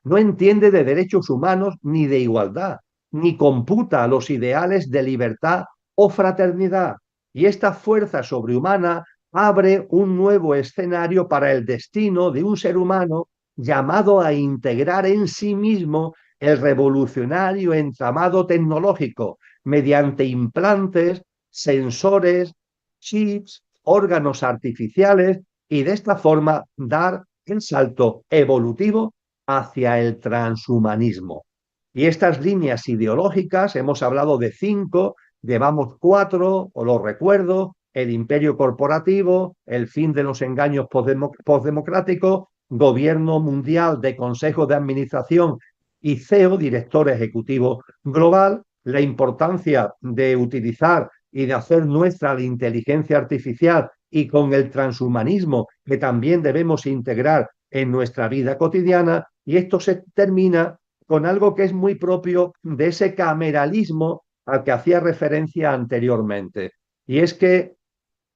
No entiende de derechos humanos ni de igualdad, ni computa los ideales de libertad o fraternidad. Y esta fuerza sobrehumana abre un nuevo escenario para el destino de un ser humano llamado a integrar en sí mismo el revolucionario entramado tecnológico mediante implantes, sensores, chips, órganos artificiales y de esta forma dar el salto evolutivo hacia el transhumanismo. Y estas líneas ideológicas, hemos hablado de 5, llevamos 4, o lo recuerdo: el imperio corporativo, el fin de los engaños postdemocráticos, gobierno mundial de consejo de administración y CEO, director ejecutivo global, la importancia de utilizar y de hacer nuestra la inteligencia artificial y con el transhumanismo que también debemos integrar en nuestra vida cotidiana. Y esto se termina con algo que es muy propio de ese cameralismo al que hacía referencia anteriormente. Y es que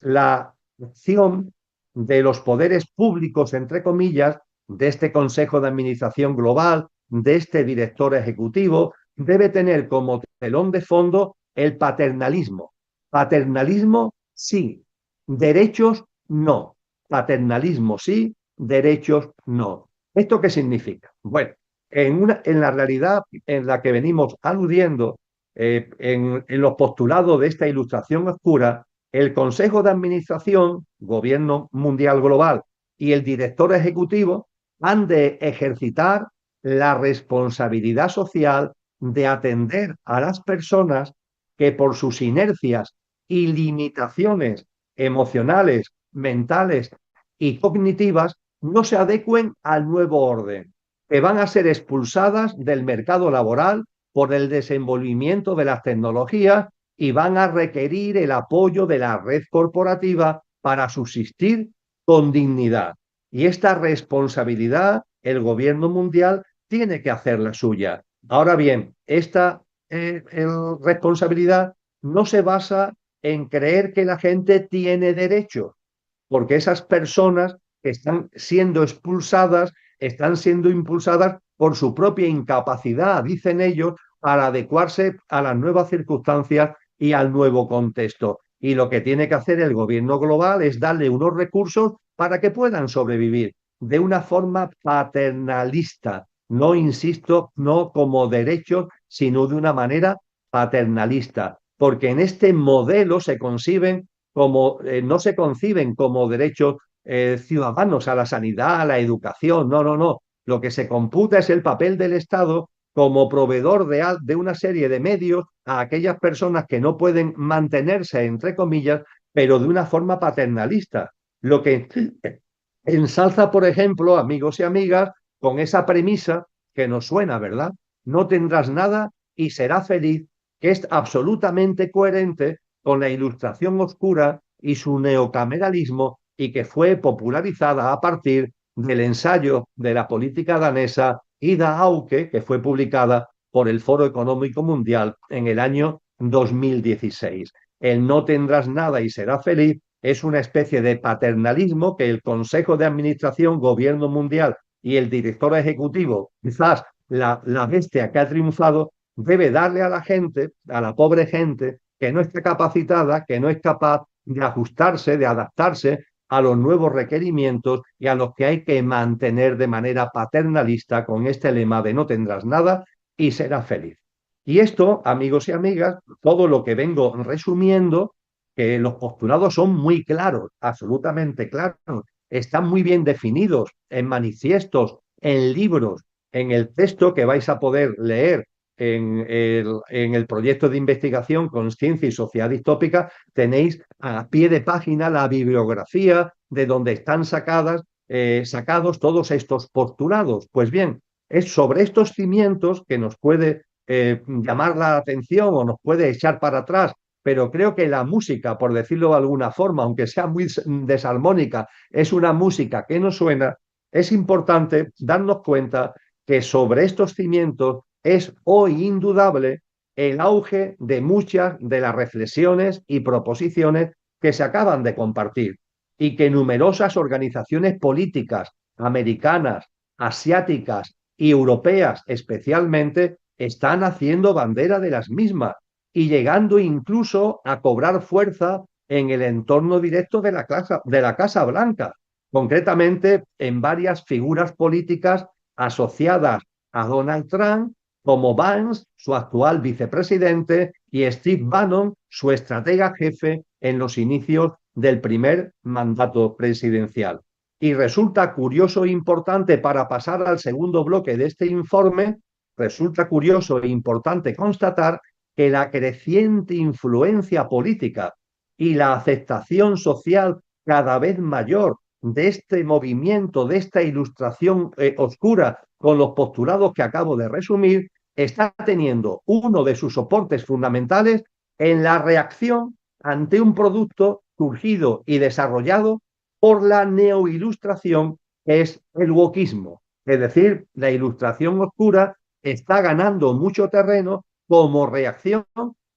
la acción de los poderes públicos, entre comillas, de este Consejo de Administración Global, de este director ejecutivo, debe tener como telón de fondo el paternalismo. Paternalismo sí, derechos no. Paternalismo sí, derechos no. ¿Esto qué significa? Bueno, en la realidad en la que venimos aludiendo, en los postulados de esta ilustración oscura, el Consejo de Administración, Gobierno Mundial Global y el director ejecutivo han de ejercitar la responsabilidad social de atender a las personas que por sus inercias y limitaciones emocionales, mentales y cognitivas no se adecuen al nuevo orden, que van a ser expulsadas del mercado laboral por el desenvolvimiento de las tecnologías y van a requerir el apoyo de la red corporativa para subsistir con dignidad. Y esta responsabilidad el gobierno mundial tiene que hacer la suya. Ahora bien, esta responsabilidad no se basa en creer que la gente tiene derechos, porque esas personas que están siendo impulsadas por su propia incapacidad, dicen ellos, para adecuarse a las nuevas circunstancias y al nuevo contexto. Y lo que tiene que hacer el gobierno global es darle unos recursos para que puedan sobrevivir de una forma paternalista. No, insisto, no como derechos, sino de una manera paternalista, porque en este modelo se conciben como, no se conciben como derechos ciudadanos a la sanidad, a la educación. No, no, no. Lo que se computa es el papel del Estado como proveedor de una serie de medios a aquellas personas que no pueden mantenerse, entre comillas, pero de una forma paternalista. Lo que ensalza, por ejemplo, amigos y amigas, con esa premisa que nos suena, ¿verdad? No tendrás nada y serás feliz, que es absolutamente coherente con la Ilustración oscura y su neocameralismo, y que fue popularizada a partir del ensayo de la política danesa Ida Auke, que fue publicada por el Foro Económico Mundial en el año 2016. El no tendrás nada y serás feliz es una especie de paternalismo que el Consejo de Administración, Gobierno Mundial y el director ejecutivo, quizás la bestia que ha triunfado, debe darle a la gente, a la pobre gente, que no está capacitada, que no es capaz de ajustarse, de adaptarse a los nuevos requerimientos y a los que hay que mantener de manera paternalista con este lema de no tendrás nada y serás feliz. Y esto, amigos y amigas, todo lo que vengo resumiendo, que los postulados son muy claros, absolutamente claros, están muy bien definidos en manifiestos, en libros, en el texto que vais a poder leer en el proyecto de investigación Conciencia y Sociedad Distópica, tenéis a pie de página la bibliografía de donde están sacados todos estos postulados. Pues bien, es sobre estos cimientos que nos puede llamar la atención o nos puede echar para atrás, pero creo que la música, por decirlo de alguna forma, aunque sea muy desarmónica, es una música que nos suena. Es importante darnos cuenta que sobre estos cimientos es hoy indudable el auge de muchas de las reflexiones y proposiciones que se acaban de compartir y que numerosas organizaciones políticas americanas, asiáticas y europeas especialmente están haciendo bandera de las mismas y llegando incluso a cobrar fuerza en el entorno directo de la Casa Blanca, concretamente en varias figuras políticas asociadas a Donald Trump, como Vance, su actual vicepresidente, y Steve Bannon, su estratega jefe en los inicios del primer mandato presidencial. Y resulta curioso e importante, para pasar al segundo bloque de este informe, resulta curioso e importante constatar que la creciente influencia política y la aceptación social cada vez mayor de este movimiento, de esta ilustración oscura con los postulados que acabo de resumir, está teniendo uno de sus soportes fundamentales en la reacción ante un producto surgido y desarrollado por la neoilustración, que es el wokismo. Es decir, la ilustración oscura está ganando mucho terreno como reacción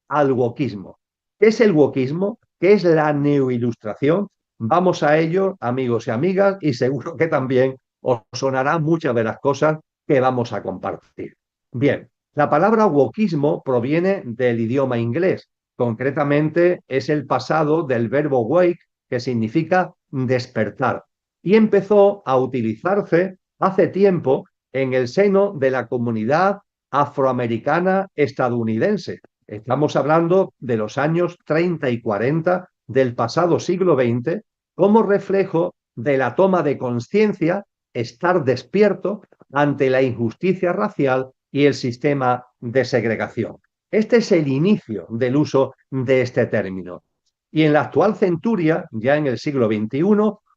al wokismo. ¿Qué es el wokismo? ¿Qué es la neoilustración? Vamos a ello, amigos y amigas, y seguro que también os sonarán muchas de las cosas que vamos a compartir. Bien, la palabra wokismo proviene del idioma inglés. Concretamente es el pasado del verbo wake, que significa despertar, y empezó a utilizarse hace tiempo en el seno de la comunidad afroamericana estadounidense. Estamos hablando de los años 30 y 40 del pasado siglo XX, como reflejo de la toma de conciencia, estar despierto ante la injusticia racial y el sistema de segregación. Este es el inicio del uso de este término. Y en la actual centuria, ya en el siglo XXI,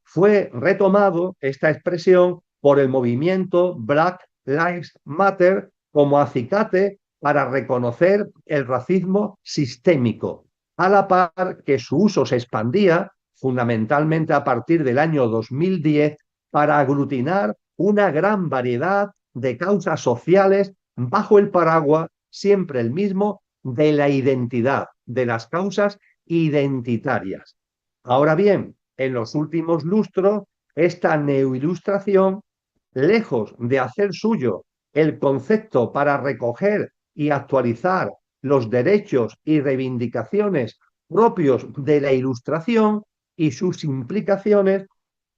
fue retomado esta expresión por el movimiento Black Lives Matter como acicate para reconocer el racismo sistémico, a la par que su uso se expandía fundamentalmente a partir del año 2010 para aglutinar una gran variedad de causas sociales bajo el paraguas, siempre el mismo, de la identidad, de las causas identitarias. Ahora bien, en los últimos lustros, esta neoilustración, lejos de hacer suyo el concepto para recoger y actualizar los derechos y reivindicaciones propios de la ilustración y sus implicaciones,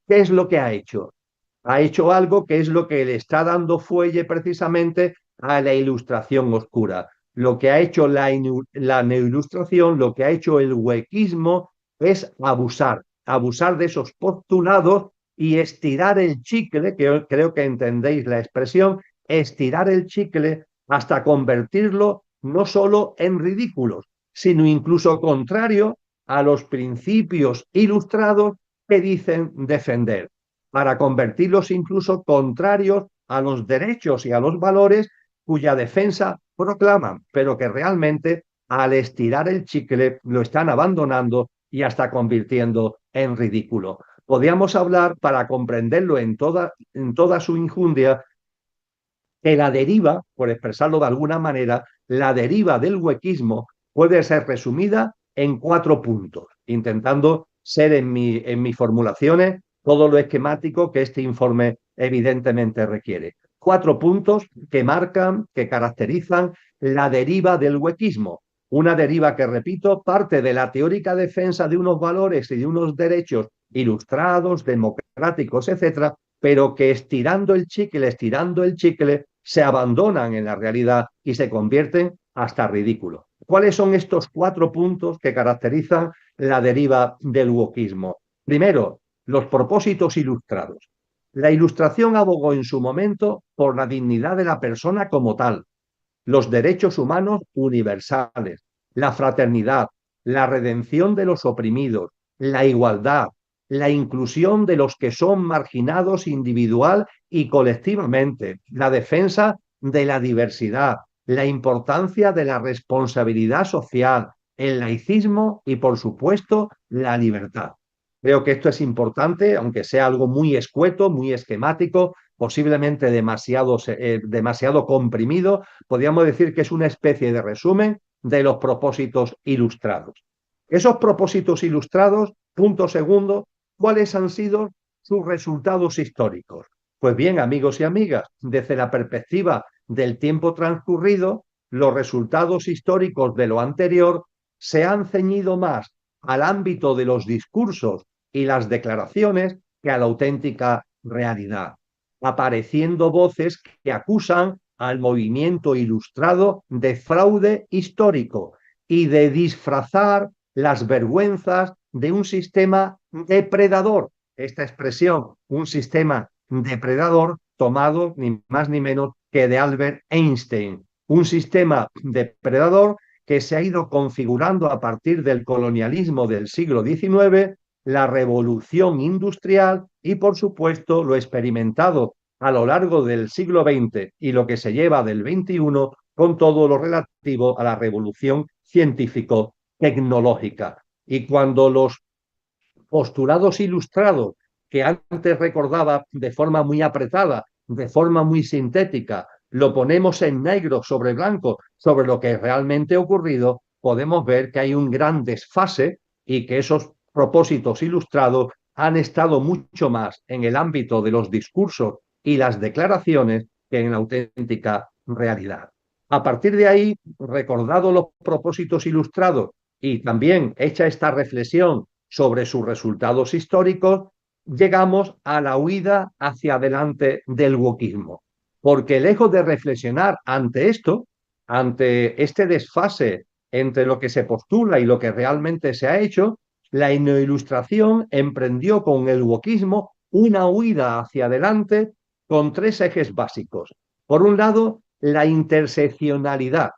¿qué es lo que ha hecho? Ha hecho algo que es lo que le está dando fuelle precisamente a la ilustración oscura. Lo que ha hecho la neoilustración, lo que ha hecho el huequismo, es abusar de esos postulados y estirar el chicle, que creo que entendéis la expresión, estirar el chicle hasta convertirlo no solo en ridículos, sino incluso contrario a los principios ilustrados que dicen defender, para convertirlos incluso contrarios a los derechos y a los valores cuya defensa proclaman, pero que realmente al estirar el chicle lo están abandonando y hasta convirtiendo en ridículo. Podríamos hablar, para comprenderlo en toda su injundia, que la deriva, por expresarlo de alguna manera, la deriva del huequismo puede ser resumida en 4 puntos, intentando ser en mis formulaciones todo lo esquemático que este informe evidentemente requiere. 4 puntos que marcan, que caracterizan la deriva del huequismo. Una deriva que, repito, parte de la teórica defensa de unos valores y de unos derechos ilustrados, democráticos, etcétera, pero que estirando el chicle, se abandonan en la realidad y se convierten hasta ridículos. ¿Cuáles son estos 4 puntos que caracterizan la deriva del wokismo? Primero, los propósitos ilustrados. La ilustración abogó en su momento por la dignidad de la persona como tal, los derechos humanos universales, la fraternidad, la redención de los oprimidos, la igualdad, la inclusión de los que son marginados individual y colectivamente, la defensa de la diversidad, la importancia de la responsabilidad social, el laicismo y, por supuesto, la libertad. Creo que esto es importante, aunque sea algo muy escueto, muy esquemático, posiblemente demasiado comprimido. Podríamos decir que es una especie de resumen de los propósitos ilustrados. Esos propósitos ilustrados, punto segundo, ¿cuáles han sido sus resultados históricos? Pues bien, amigos y amigas, desde la perspectiva del tiempo transcurrido, los resultados históricos de lo anterior se han ceñido más al ámbito de los discursos y las declaraciones que a la auténtica realidad, apareciendo voces que acusan al movimiento ilustrado de fraude histórico y de disfrazar las vergüenzas de un sistema depredador. Esta expresión, un sistema depredador, tomado ni más ni menos que de Albert Einstein. Un sistema depredador que se ha ido configurando a partir del colonialismo del siglo XIX, la revolución industrial y, por supuesto, lo experimentado a lo largo del siglo XX y lo que se lleva del XXI con todo lo relativo a la revolución científico-tecnológica. Y cuando los postulados ilustrados que antes recordaba de forma muy apretada, de forma muy sintética, lo ponemos en negro sobre blanco sobre lo que realmente ha ocurrido, podemos ver que hay un gran desfase y que esos propósitos ilustrados han estado mucho más en el ámbito de los discursos y las declaraciones que en la auténtica realidad. A partir de ahí, recordado los propósitos ilustrados y también hecha esta reflexión sobre sus resultados históricos, llegamos a la huida hacia adelante del wokismo. Porque lejos de reflexionar ante esto, ante este desfase entre lo que se postula y lo que realmente se ha hecho, la neoilustración emprendió con el wokismo una huida hacia adelante con 3 ejes básicos. Por un lado, la interseccionalidad.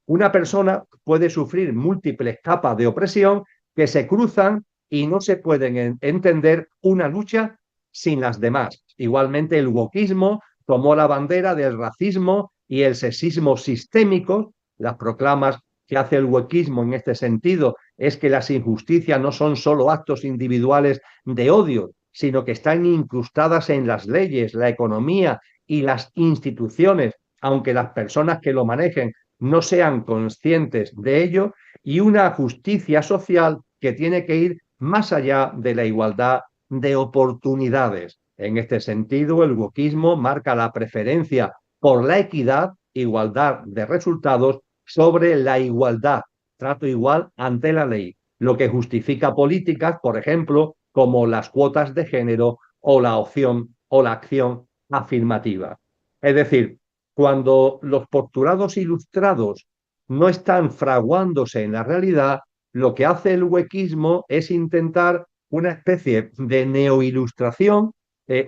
Una persona puede sufrir múltiples capas de opresión que se cruzan y no se pueden entender una lucha sin las demás. Igualmente, el wokismo tomó la bandera del racismo y el sexismo sistémico. Las proclamas que hace el wokismo en este sentido es que las injusticias no son solo actos individuales de odio, sino que están incrustadas en las leyes, la economía y las instituciones, aunque las personas que lo manejen no sean conscientes de ello, y una justicia social que tiene que ir más allá de la igualdad de oportunidades. En este sentido, el wokismo marca la preferencia por la equidad, igualdad de resultados, sobre la igualdad, trato igual ante la ley, lo que justifica políticas, por ejemplo, como las cuotas de género o la opción o la acción afirmativa. Es decir, cuando los postulados ilustrados no están fraguándose en la realidad, lo que hace el wokismo es intentar una especie de neoilustración,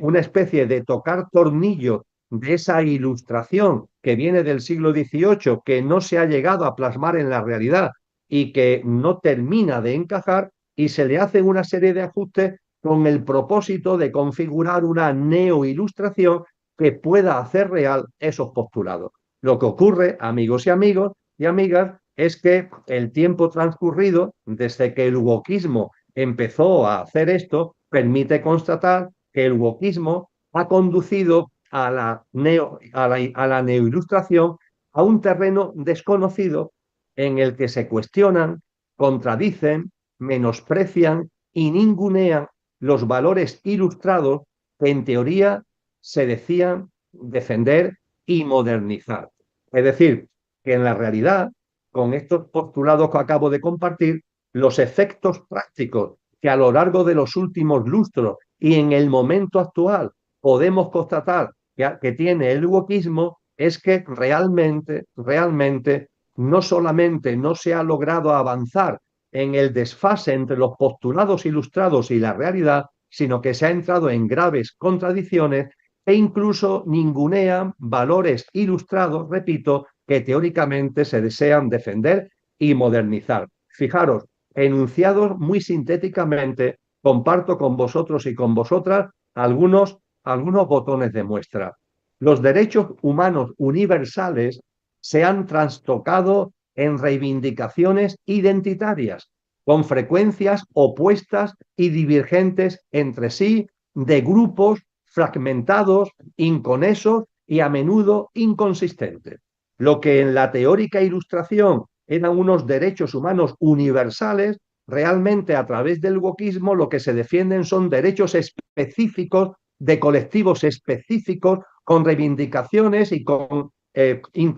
una especie de tocar tornillos de esa ilustración que viene del siglo XVIII, que no se ha llegado a plasmar en la realidad y que no termina de encajar, y se le hacen una serie de ajustes con el propósito de configurar una neoilustración que pueda hacer real esos postulados. Lo que ocurre, amigos y amigas, es que el tiempo transcurrido, desde que el wokismo empezó a hacer esto, permite constatar que el wokismo ha conducido a la neoilustración a un terreno desconocido en el que se cuestionan, contradicen, menosprecian y ningunean los valores ilustrados que en teoría se decían defender y modernizar. Es decir, que en la realidad, con estos postulados que acabo de compartir, los efectos prácticos que a lo largo de los últimos lustros y en el momento actual podemos constatar que tiene el wokismo es que realmente no solamente no se ha logrado avanzar en el desfase entre los postulados ilustrados y la realidad, sino que se ha entrado en graves contradicciones e incluso ningunean valores ilustrados, repito, que teóricamente se desean defender y modernizar. Fijaros, enunciados muy sintéticamente, comparto con vosotros y con vosotras algunos botones de muestra. Los derechos humanos universales se han trastocado en reivindicaciones identitarias, con frecuencias opuestas y divergentes entre sí, de grupos fragmentados, inconexos y a menudo inconsistentes. Lo que en la teórica ilustración eran unos derechos humanos universales, realmente a través del wokismo lo que se defienden son derechos específicos de colectivos específicos con reivindicaciones y con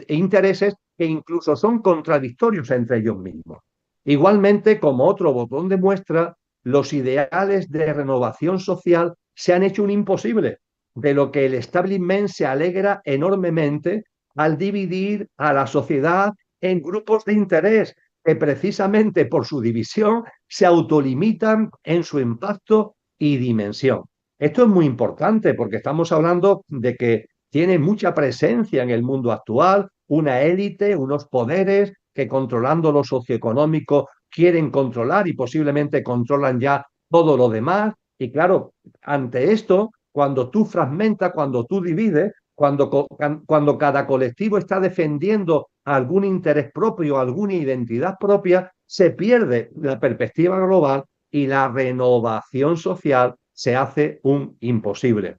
intereses que incluso son contradictorios entre ellos mismos. Igualmente, como otro botón de muestra, los ideales de renovación social se han hecho un imposible, de lo que el establishment se alegra enormemente al dividir a la sociedad en grupos de interés que precisamente por su división se autolimitan en su impacto y dimensión. Esto es muy importante porque estamos hablando de que tiene mucha presencia en el mundo actual una élite, unos poderes que controlando lo socioeconómico quieren controlar y posiblemente controlan ya todo lo demás. Y claro, ante esto, cuando tú fragmentas, cuando tú divides, cuando cada colectivo está defendiendo algún interés propio, alguna identidad propia, se pierde la perspectiva global y la renovación social se hace un imposible.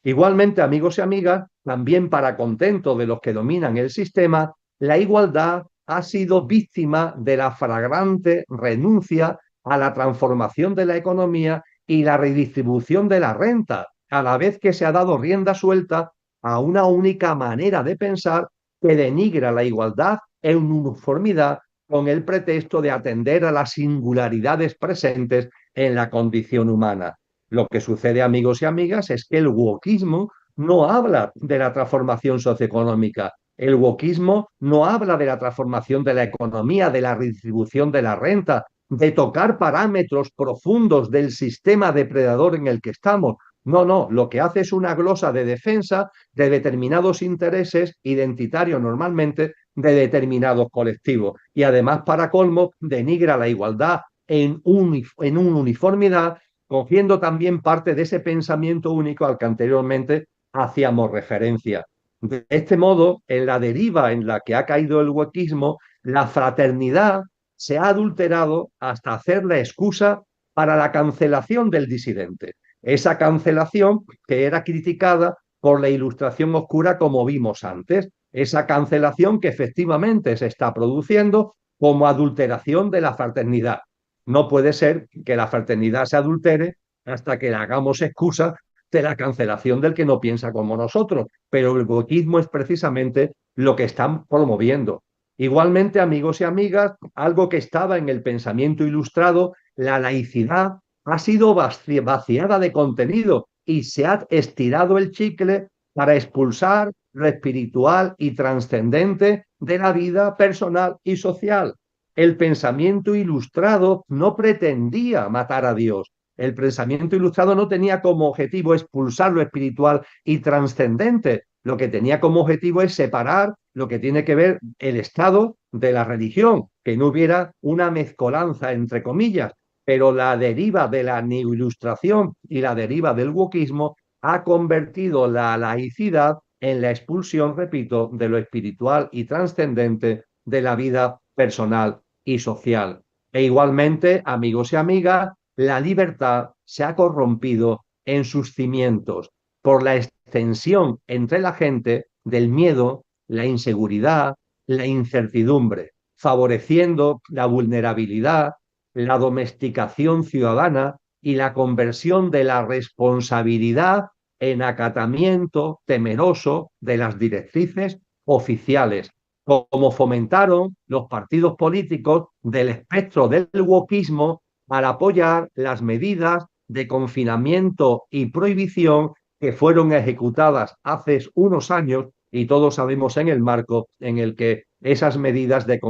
Igualmente, amigos y amigas, también para contento de los que dominan el sistema, la igualdad ha sido víctima de la flagrante renuncia a la transformación de la economía y la redistribución de la renta, a la vez que se ha dado rienda suelta a una única manera de pensar que denigra la igualdad en uniformidad con el pretexto de atender a las singularidades presentes en la condición humana. Lo que sucede, amigos y amigas, es que el wokismo no habla de la transformación socioeconómica. El wokismo no habla de la transformación de la economía, de la redistribución de la renta, de tocar parámetros profundos del sistema depredador en el que estamos. No, no, lo que hace es una glosa de defensa de determinados intereses identitarios normalmente de determinados colectivos. Y además, para colmo, denigra la igualdad en una uniformidad, cogiendo también parte de ese pensamiento único al que anteriormente hacíamos referencia. De este modo, en la deriva en la que ha caído el wokismo, la fraternidad se ha adulterado hasta hacer la excusa para la cancelación del disidente. Esa cancelación que era criticada por la ilustración oscura como vimos antes, esa cancelación que efectivamente se está produciendo como adulteración de la fraternidad. No puede ser que la fraternidad se adultere hasta que le hagamos excusa de la cancelación del que no piensa como nosotros, pero el wokismo es precisamente lo que están promoviendo. Igualmente, amigos y amigas, algo que estaba en el pensamiento ilustrado, la laicidad ha sido vaciada de contenido y se ha estirado el chicle para expulsar lo espiritual y trascendente de la vida personal y social. El pensamiento ilustrado no pretendía matar a Dios, El pensamiento ilustrado no tenía como objetivo expulsar lo espiritual y trascendente. Lo que tenía como objetivo es separar lo que tiene que ver el Estado de la religión, que no hubiera una mezcolanza, entre comillas. Pero la deriva de la neoilustración y la deriva del wokismo ha convertido la laicidad en la expulsión, repito, de lo espiritual y trascendente de la vida personal y social. E igualmente, amigos y amigas, la libertad se ha corrompido en sus cimientos por la extensión entre la gente del miedo, la inseguridad, la incertidumbre, favoreciendo la vulnerabilidad, la domesticación ciudadana y la conversión de la responsabilidad en acatamiento temeroso de las directrices oficiales, como fomentaron los partidos políticos del espectro del wokismo al apoyar las medidas de confinamiento y prohibición que fueron ejecutadas hace unos años y todos sabemos en el marco en el que esas medidas de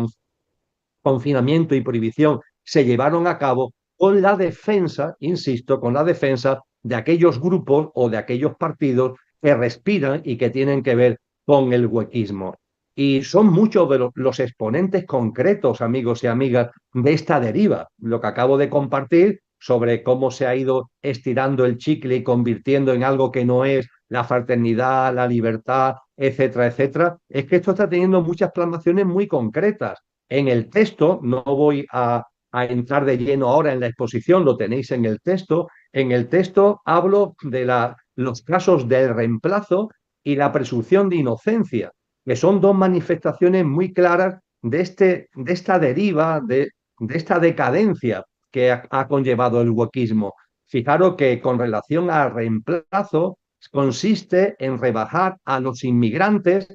confinamiento y prohibición se llevaron a cabo con la defensa, insisto, con la defensa de aquellos grupos o de aquellos partidos que respiran y que tienen que ver con el huequismo. Y son muchos de los exponentes concretos, amigos y amigas, de esta deriva. Lo que acabo de compartir sobre cómo se ha ido estirando el chicle y convirtiendo en algo que no es la fraternidad, la libertad, etcétera, etcétera, es que esto está teniendo muchas plasmaciones muy concretas. En el texto, no voy a entrar de lleno ahora en la exposición, lo tenéis en el texto. En el texto hablo de los casos del reemplazo y la presunción de inocencia, que son dos manifestaciones muy claras de esta deriva, de esta decadencia que ha conllevado el wokismo. Fijaros que con relación al reemplazo consiste en rebajar a los inmigrantes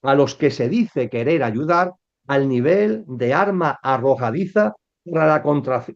a los que se dice querer ayudar al nivel de arma arrojadiza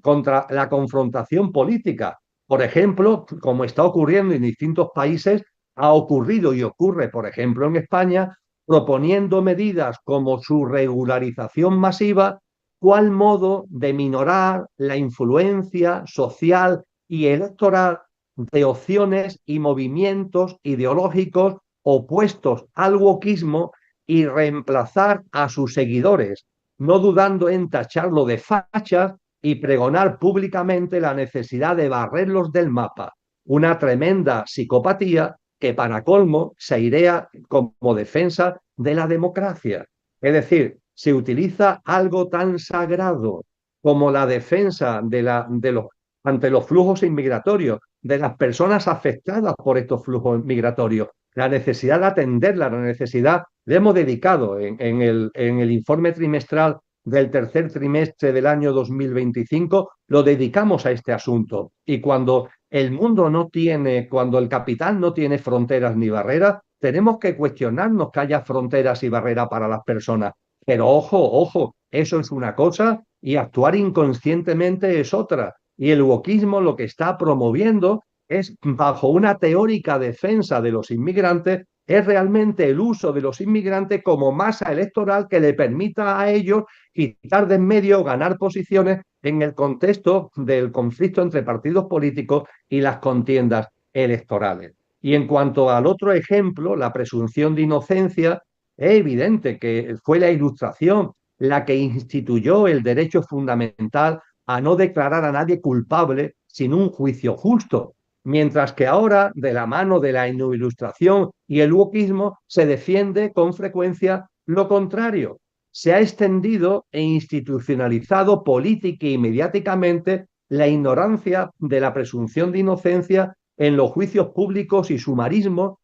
contra la confrontación política. Por ejemplo, como está ocurriendo en distintos países, ha ocurrido y ocurre, por ejemplo, en España, proponiendo medidas como su regularización masiva, cual modo de minorar la influencia social y electoral de opciones y movimientos ideológicos opuestos al wokismo y reemplazar a sus seguidores, no dudando en tacharlo de fachas y pregonar públicamente la necesidad de barrerlos del mapa. Una tremenda psicopatía que para colmo se airea como defensa de la democracia. Es decir, se utiliza algo tan sagrado como la defensa ante los flujos inmigratorios, de las personas afectadas por estos flujos migratorios, la necesidad de atenderla, la necesidad, le hemos dedicado en el informe trimestral del tercer trimestre del año 2025, lo dedicamos a este asunto. Y cuando el mundo no tiene, cuando el capital no tiene fronteras ni barreras, tenemos que cuestionarnos que haya fronteras y barreras para las personas. Pero ojo, ojo, eso es una cosa y actuar inconscientemente es otra. Y el wokismo lo que está promoviendo es, bajo una teórica defensa de los inmigrantes, es realmente el uso de los inmigrantes como masa electoral que le permita a ellos quitar de en medio, ganar posiciones en el contexto del conflicto entre partidos políticos y las contiendas electorales. Y en cuanto al otro ejemplo, la presunción de inocencia, es evidente que fue la Ilustración la que instituyó el derecho fundamental a no declarar a nadie culpable sin un juicio justo, mientras que ahora, de la mano de la Ilustración y el wokismo, se defiende con frecuencia lo contrario. Se ha extendido e institucionalizado política y mediáticamente la ignorancia de la presunción de inocencia en los juicios públicos y sumarísimos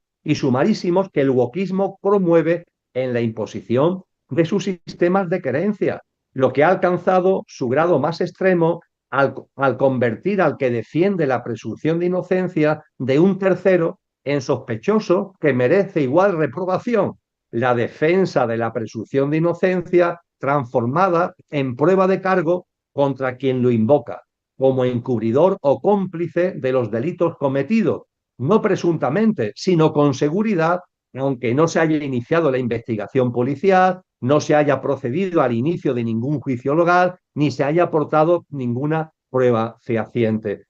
que el wokismo promueve en la imposición de sus sistemas de creencia, lo que ha alcanzado su grado más extremo al convertir al que defiende la presunción de inocencia de un tercero en sospechoso que merece igual reprobación. La defensa de la presunción de inocencia transformada en prueba de cargo contra quien lo invoca, como encubridor o cómplice de los delitos cometidos, no presuntamente, sino con seguridad, aunque no se haya iniciado la investigación policial, no se haya procedido al inicio de ningún juicio legal, ni se haya aportado ninguna prueba fehaciente.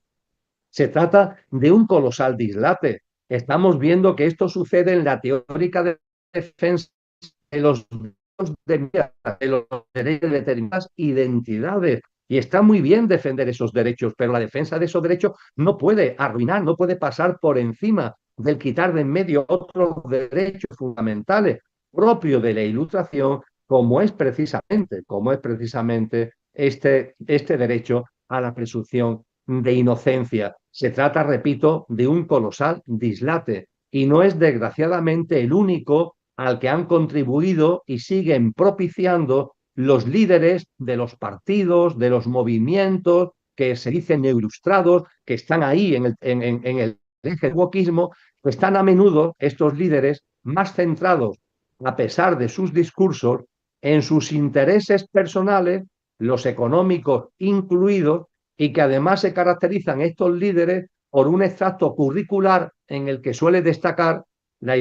Se trata de un colosal dislate. Estamos viendo que esto sucede en la teórica de defensa de los de los derechos de determinadas identidades. Y está muy bien defender esos derechos, pero la defensa de esos derechos no puede arruinar, no puede pasar por encima del quitar de en medio otros derechos fundamentales propios de la Ilustración, como es precisamente este derecho a la presunción de inocencia. Se trata, repito, de un colosal dislate y no es desgraciadamente el único al que han contribuido y siguen propiciando los líderes de los partidos, de los movimientos que se dicen ilustrados, que están ahí en el eje del wokismo, pues están a menudo estos líderes más centrados, a pesar de sus discursos, en sus intereses personales, los económicos incluidos, y que además se caracterizan estos líderes por un extracto curricular en el que suele destacar la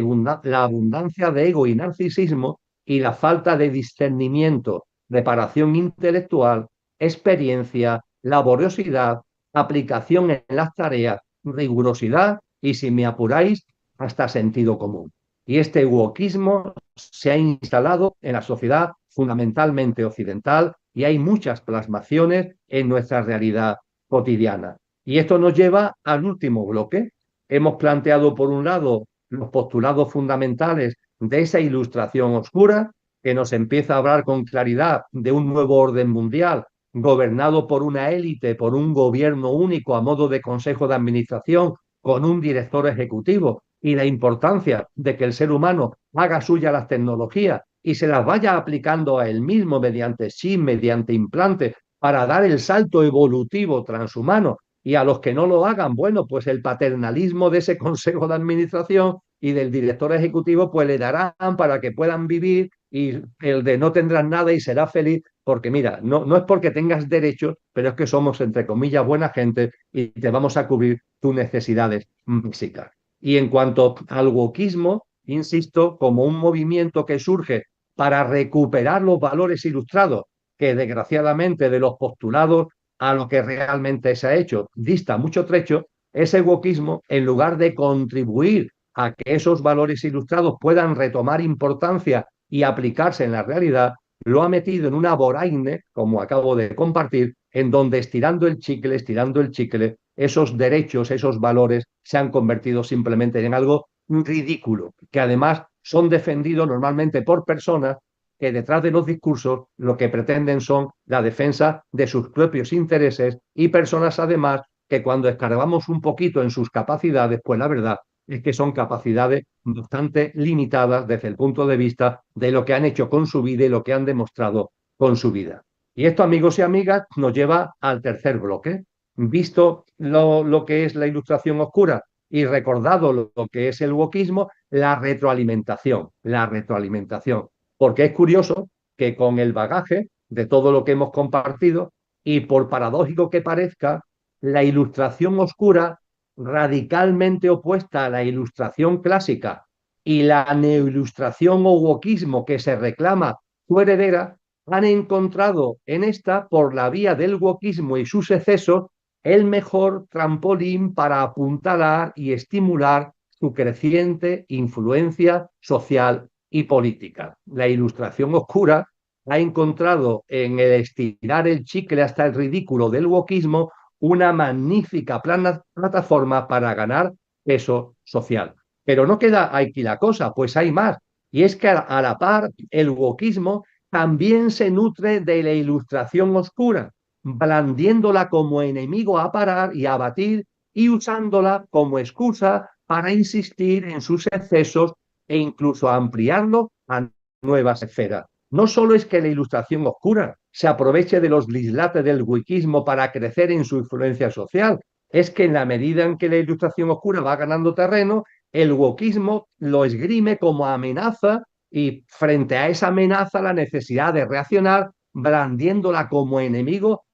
abundancia de ego y narcisismo y la falta de discernimiento, preparación intelectual, experiencia, laboriosidad, aplicación en las tareas, rigurosidad y, si me apuráis, hasta sentido común. Y este wokismo se ha instalado en la sociedad fundamentalmente occidental y hay muchas plasmaciones en nuestra realidad cotidiana. Y esto nos lleva al último bloque. Hemos planteado, por un lado, los postulados fundamentales de esa ilustración oscura, que nos empieza a hablar con claridad de un nuevo orden mundial gobernado por una élite, por un gobierno único a modo de consejo de administración, con un director ejecutivo, y la importancia de que el ser humano haga suya las tecnologías y se las vaya aplicando a él mismo mediante chip, mediante implantes, para dar el salto evolutivo transhumano. Y a los que no lo hagan, bueno, pues el paternalismo de ese consejo de administración y del director ejecutivo, pues le darán para que puedan vivir, y el de no tendrás nada y será feliz, porque mira, no es porque tengas derechos, pero es que somos, entre comillas, buena gente y te vamos a cubrir tus necesidades básicas. Y en cuanto al wokismo, insisto, como un movimiento que surge para recuperar los valores ilustrados, que desgraciadamente de los postulados a lo que realmente se ha hecho dista mucho trecho, ese wokismo, en lugar de contribuir a que esos valores ilustrados puedan retomar importancia y aplicarse en la realidad, lo ha metido en una vorágine, como acabo de compartir, en donde estirando el chicle, esos derechos, esos valores se han convertido simplemente en algo ridículo, que además son defendidos normalmente por personas que detrás de los discursos lo que pretenden son la defensa de sus propios intereses, y personas además que cuando escarbamos un poquito en sus capacidades, pues la verdad es que son capacidades bastante limitadas desde el punto de vista de lo que han hecho con su vida y lo que han demostrado con su vida. Y esto, amigos y amigas, nos lleva al tercer bloque. Visto lo que es la ilustración oscura y recordado lo que es el wokismo, la retroalimentación, la retroalimentación. Porque es curioso que con el bagaje de todo lo que hemos compartido, y por paradójico que parezca, la ilustración oscura, radicalmente opuesta a la ilustración clásica, y la neoilustración o wokismo que se reclama su heredera, han encontrado en esta, por la vía del wokismo y sus excesos, el mejor trampolín para apuntalar y estimular su creciente influencia social y política. La ilustración oscura ha encontrado en el estirar el chicle hasta el ridículo del wokismo una magnífica plataforma para ganar peso social. Pero no queda aquí la cosa, pues hay más. Y es que a la par el wokismo también se nutre de la ilustración oscura, blandiéndola como enemigo a parar y a abatir, y usándola como excusa para insistir en sus excesos e incluso ampliarlo a nuevas esferas. No solo es que la ilustración oscura se aproveche de los dislates del wikismo para crecer en su influencia social, es que en la medida en que la ilustración oscura va ganando terreno, el wokismo lo esgrime como amenaza, y frente a esa amenaza la necesidad de reaccionar, blandiéndola como enemigo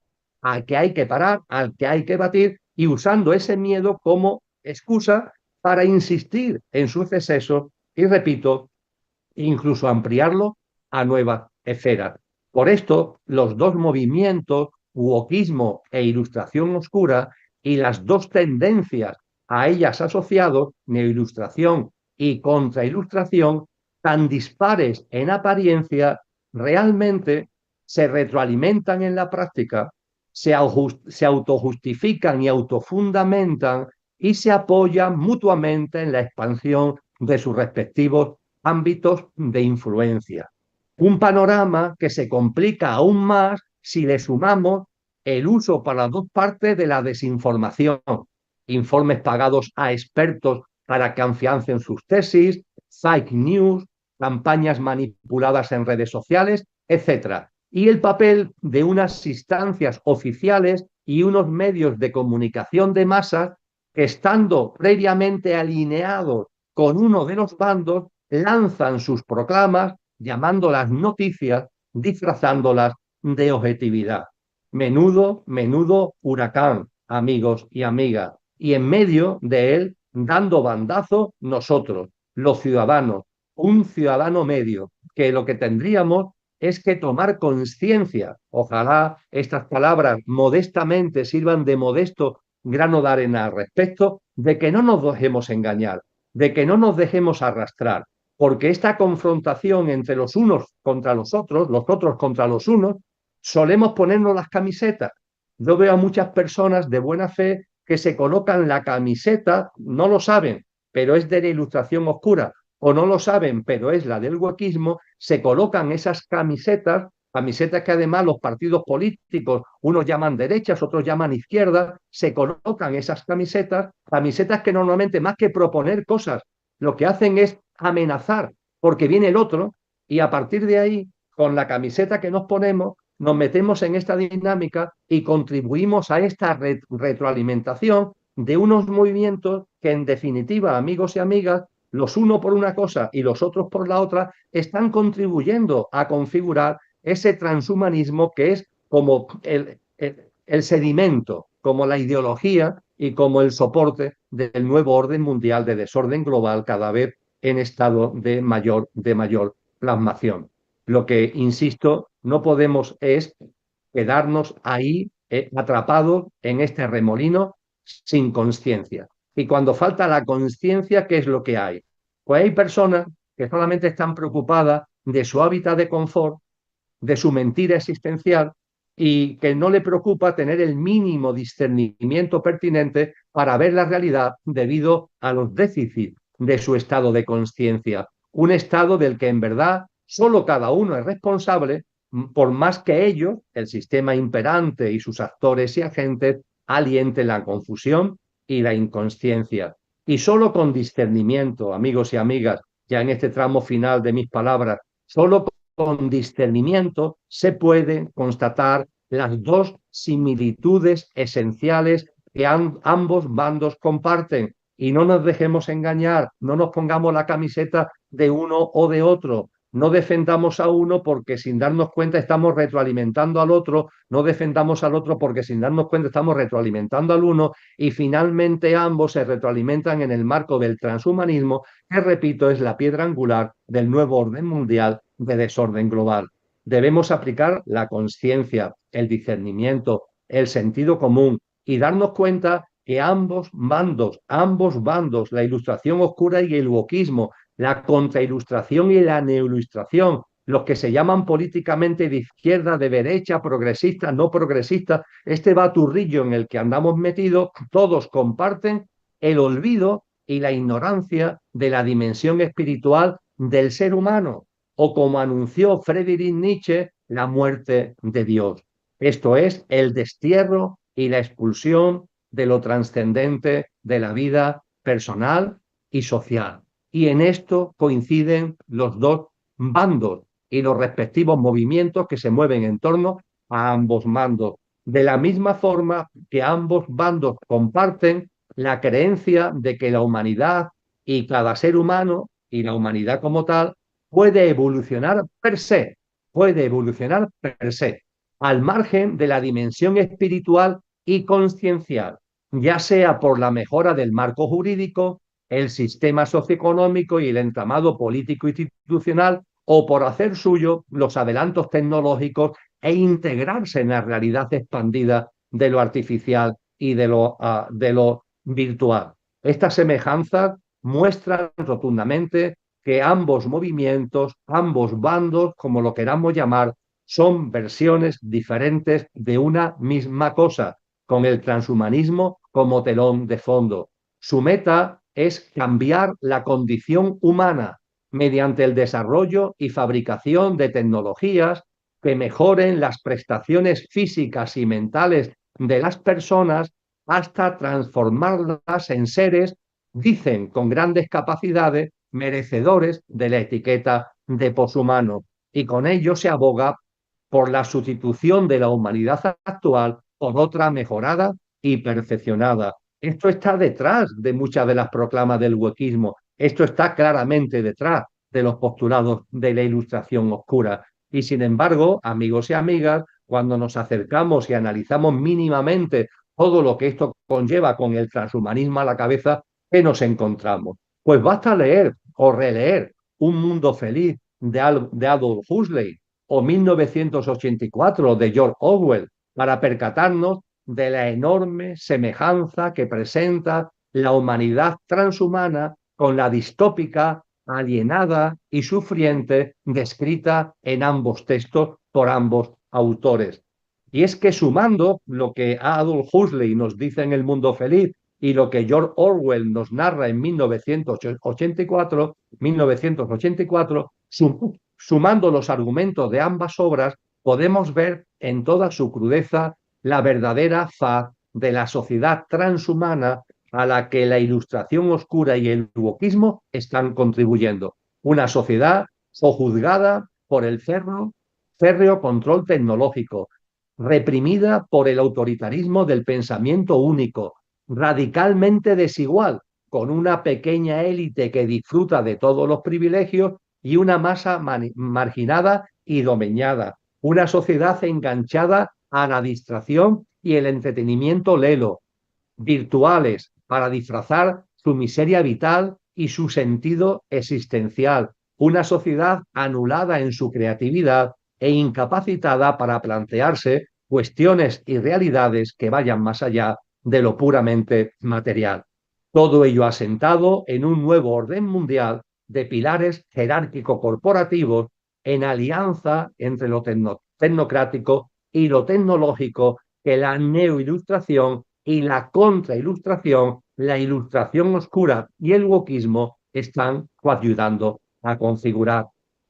al que hay que parar, al que hay que batir, y usando ese miedo como excusa para insistir en sus excesos y, repito, incluso ampliarlo a nuevas esferas. Por esto, los dos movimientos, wokismo e ilustración oscura, y las dos tendencias a ellas asociados, neoilustración y contrailustración, tan dispares en apariencia, realmente se retroalimentan en la práctica, se autojustifican y autofundamentan y se apoyan mutuamente en la expansión de sus respectivos ámbitos de influencia. Un panorama que se complica aún más si le sumamos el uso para las dos partes de la desinformación, informes pagados a expertos para que afiancen sus tesis, fake news, campañas manipuladas en redes sociales, etcétera. Y el papel de unas instancias oficiales y unos medios de comunicación de masas que, estando previamente alineados con uno de los bandos, lanzan sus proclamas llamándolas noticias, disfrazándolas de objetividad. Menudo huracán, amigos y amigas. Y en medio de él, dando bandazo, nosotros, los ciudadanos, un ciudadano medio, que lo que tendríamos es que tomar conciencia. Ojalá estas palabras modestamente sirvan de modesto grano de arena al respecto, de que no nos dejemos engañar, de que no nos dejemos arrastrar, porque esta confrontación entre los unos contra los otros contra los unos, solemos ponernos las camisetas. Yo veo a muchas personas de buena fe que se colocan la camiseta, no lo saben, pero es de la ilustración oscura, o no lo saben, pero es la del wokismo, se colocan esas camisetas, camisetas que además los partidos políticos, unos llaman derechas, otros llaman izquierdas, se colocan esas camisetas, camisetas que normalmente más que proponer cosas, lo que hacen es amenazar, porque viene el otro, y a partir de ahí, con la camiseta que nos ponemos, nos metemos en esta dinámica y contribuimos a esta retroalimentación de unos movimientos que, en definitiva, amigos y amigas, los unos por una cosa y los otros por la otra, están contribuyendo a configurar ese transhumanismo que es como el sedimento, como la ideología y como el soporte del nuevo orden mundial de desorden global cada vez en estado de mayor plasmación. Lo que, insisto, no podemos es quedarnos ahí atrapados en este remolino sin conciencia. Y cuando falta la conciencia, ¿qué es lo que hay? Pues hay personas que solamente están preocupadas de su hábitat de confort, de su mentira existencial, y que no le preocupa tener el mínimo discernimiento pertinente para ver la realidad debido a los déficits de su estado de conciencia. Un estado del que en verdad solo cada uno es responsable, por más que ellos, el sistema imperante y sus actores y agentes, alienten la confusión y la inconsciencia. Y solo con discernimiento, amigos y amigas, ya en este tramo final de mis palabras, solo con discernimiento se pueden constatar las dos similitudes esenciales que ambos bandos comparten. Y no nos dejemos engañar, no nos pongamos la camiseta de uno o de otro. No defendamos a uno porque sin darnos cuenta estamos retroalimentando al otro, no defendamos al otro porque sin darnos cuenta estamos retroalimentando al uno, y finalmente ambos se retroalimentan en el marco del transhumanismo, que, repito, es la piedra angular del nuevo orden mundial de desorden global. Debemos aplicar la conciencia, el discernimiento, el sentido común y darnos cuenta que ambos bandos, la ilustración oscura y el wokismo, la contrailustración y la neoilustración, los que se llaman políticamente de izquierda, de derecha, progresistas, no progresistas, este baturrillo en el que andamos metidos, todos comparten el olvido y la ignorancia de la dimensión espiritual del ser humano, o como anunció Friedrich Nietzsche, la muerte de Dios. Esto es el destierro y la expulsión de lo trascendente de la vida personal y social. Y en esto coinciden los dos bandos y los respectivos movimientos que se mueven en torno a ambos bandos. De la misma forma que ambos bandos comparten la creencia de que la humanidad y cada ser humano y la humanidad como tal puede evolucionar per se, al margen de la dimensión espiritual y conciencial, ya sea por la mejora del marco jurídico, el sistema socioeconómico y el entramado político institucional, o por hacer suyo los adelantos tecnológicos e integrarse en la realidad expandida de lo artificial y de lo virtual. Estas semejanzas muestran rotundamente que ambos movimientos, ambos bandos, como lo queramos llamar, son versiones diferentes de una misma cosa, con el transhumanismo como telón de fondo. Su meta es cambiar la condición humana mediante el desarrollo y fabricación de tecnologías que mejoren las prestaciones físicas y mentales de las personas hasta transformarlas en seres, dicen, con grandes capacidades, merecedores de la etiqueta de poshumano. Y con ello se aboga por la sustitución de la humanidad actual por otra mejorada y perfeccionada. Esto está detrás de muchas de las proclamas del wokismo. Esto está claramente detrás de los postulados de la ilustración oscura. Y sin embargo, amigos y amigas, cuando nos acercamos y analizamos mínimamente todo lo que esto conlleva con el transhumanismo a la cabeza, ¿qué nos encontramos? Pues basta leer o releer Un mundo feliz de Aldous Huxley o 1984 de George Orwell para percatarnos de la enorme semejanza que presenta la humanidad transhumana con la distópica, alienada y sufriente descrita en ambos textos por ambos autores. Y es que sumando lo que Aldous Huxley nos dice en El Mundo Feliz y lo que George Orwell nos narra en 1984 sumando los argumentos de ambas obras, podemos ver en toda su crudeza la verdadera faz de la sociedad transhumana a la que la ilustración oscura y el wokismo están contribuyendo. Una sociedad sojuzgada por el férreo control tecnológico, reprimida por el autoritarismo del pensamiento único, radicalmente desigual, con una pequeña élite que disfruta de todos los privilegios y una masa marginada y domeñada, una sociedad enganchada a la distracción y el entretenimiento lelo, virtuales para disfrazar su miseria vital y su sentido existencial, una sociedad anulada en su creatividad e incapacitada para plantearse cuestiones y realidades que vayan más allá de lo puramente material. Todo ello asentado en un nuevo orden mundial de pilares jerárquico-corporativos en alianza entre lo tecnocrático y lo tecnológico que la neoilustración y la contrailustración, la ilustración oscura y el wokismo están coayudando a configurar.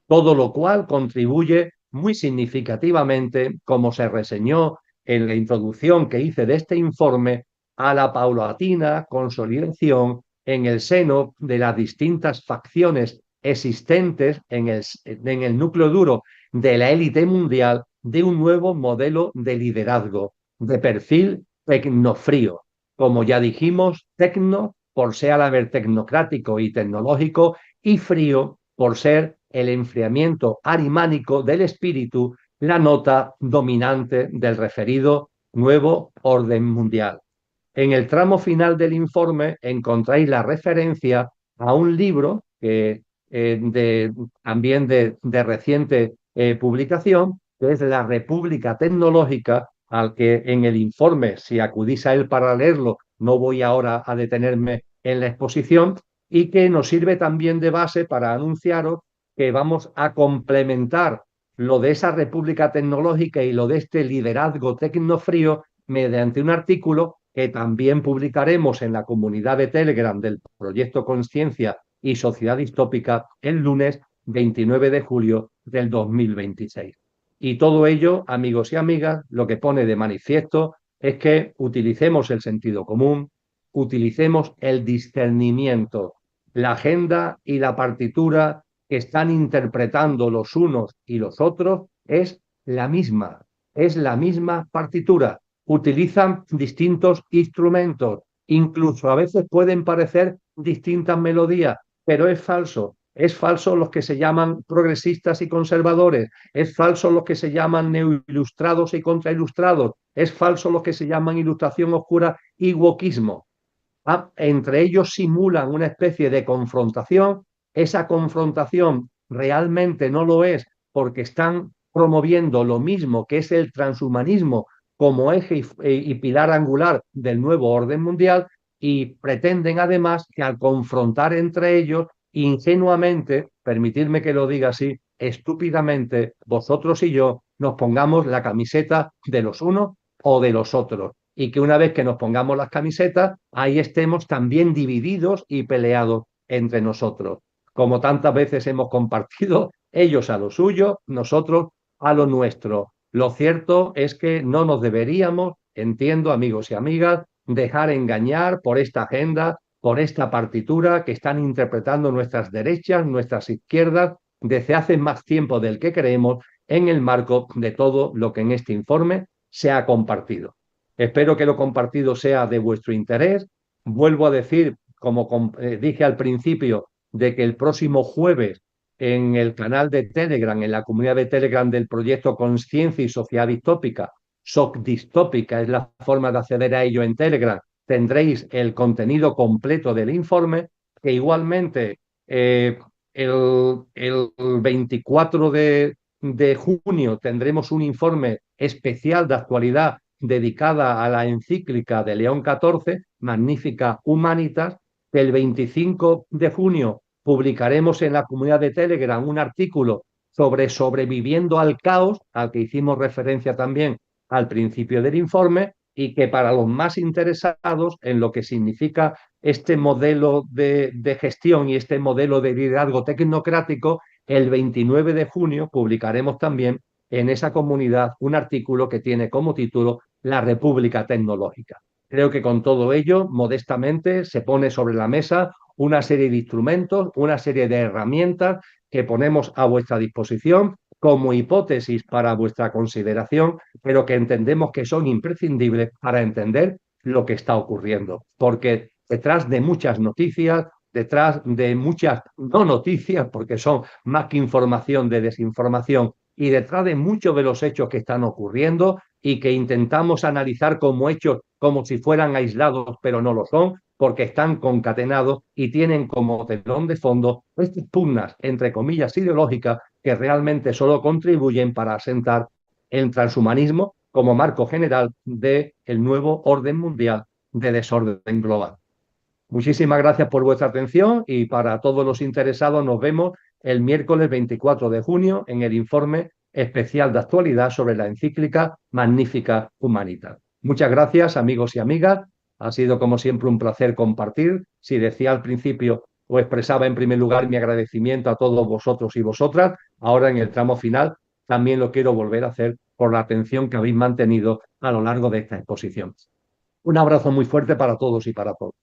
Todo lo cual contribuye muy significativamente, como se reseñó en la introducción que hice de este informe, a la paulatina consolidación en el seno de las distintas facciones existentes en el núcleo duro de la élite mundial de un nuevo modelo de liderazgo de perfil tecnofrío. Como ya dijimos, tecno por ser a la vez tecnocrático y tecnológico y frío por ser el enfriamiento arimánico del espíritu, la nota dominante del referido nuevo orden mundial. En el tramo final del informe encontráis la referencia a un libro que, también de reciente publicación, que es La República Tecnológica, al que en el informe, si acudís a él para leerlo, no voy ahora a detenerme en la exposición, y que nos sirve también de base para anunciaros que vamos a complementar lo de esa República Tecnológica y lo de este liderazgo tecnofrío mediante un artículo que también publicaremos en la comunidad de Telegram del proyecto Conciencia y Sociedad Distópica el lunes 29 de julio del 2026. Y todo ello, amigos y amigas, lo que pone de manifiesto es que utilicemos el sentido común, utilicemos el discernimiento, la agenda y la partitura que están interpretando los unos y los otros es la misma partitura. Utilizan distintos instrumentos, incluso a veces pueden parecer distintas melodías, pero es falso. Es falso los que se llaman progresistas y conservadores, es falso los que se llaman neoilustrados y contrailustrados, es falso los que se llaman ilustración oscura y wokismo. Entre ellos simulan una especie de confrontación. Esa confrontación realmente no lo es porque están promoviendo lo mismo que es el transhumanismo como eje y pilar angular del nuevo orden mundial y pretenden además que al confrontar entre ellos, ingenuamente, permitidme que lo diga así, estúpidamente, vosotros y yo nos pongamos la camiseta de los unos o de los otros. Y que una vez que nos pongamos las camisetas, ahí estemos también divididos y peleados entre nosotros. Como tantas veces hemos compartido, ellos a lo suyo, nosotros a lo nuestro. Lo cierto es que no nos deberíamos, entiendo, amigos y amigas, dejar engañar por esta agenda, por esta partitura que están interpretando nuestras derechas, nuestras izquierdas, desde hace más tiempo del que creemos, en el marco de todo lo que en este informe se ha compartido. Espero que lo compartido sea de vuestro interés. Vuelvo a decir, como dije al principio, de que el próximo jueves en el canal de Telegram, en la comunidad de Telegram del proyecto Conciencia y Sociedad Distópica, SOC Distópica es la forma de acceder a ello en Telegram, tendréis el contenido completo del informe, que igualmente el 24 de junio tendremos un informe especial de actualidad dedicada a la encíclica de León XIV, Magnificat Humanitas. El 25 de junio publicaremos en la comunidad de Telegram un artículo sobre sobreviviendo al caos, al que hicimos referencia también al principio del informe, y que para los más interesados en lo que significa este modelo de gestión y este modelo de liderazgo tecnocrático, el 29 de junio publicaremos también en esa comunidad un artículo que tiene como título La República Tecnológica. Creo que con todo ello, modestamente, se pone sobre la mesa una serie de instrumentos, una serie de herramientas que ponemos a vuestra disposición como hipótesis para vuestra consideración, pero que entendemos que son imprescindibles para entender lo que está ocurriendo. Porque detrás de muchas noticias, detrás de muchas no noticias, porque son más que información de desinformación, y detrás de muchos de los hechos que están ocurriendo y que intentamos analizar como hechos como si fueran aislados, pero no lo son, porque están concatenados y tienen como telón de fondo estas pugnas, entre comillas, ideológicas, que realmente solo contribuyen para asentar el transhumanismo como marco general del nuevo orden mundial de desorden global. Muchísimas gracias por vuestra atención y para todos los interesados nos vemos el miércoles 24 de junio en el informe especial de actualidad sobre la encíclica Magnificat Humanitas. Muchas gracias, amigos y amigas. Ha sido, como siempre, un placer compartir. Si decía al principio o expresaba en primer lugar mi agradecimiento a todos vosotros y vosotras, ahora en el tramo final también lo quiero volver a hacer por la atención que habéis mantenido a lo largo de esta exposición. Un abrazo muy fuerte para todos y para todas.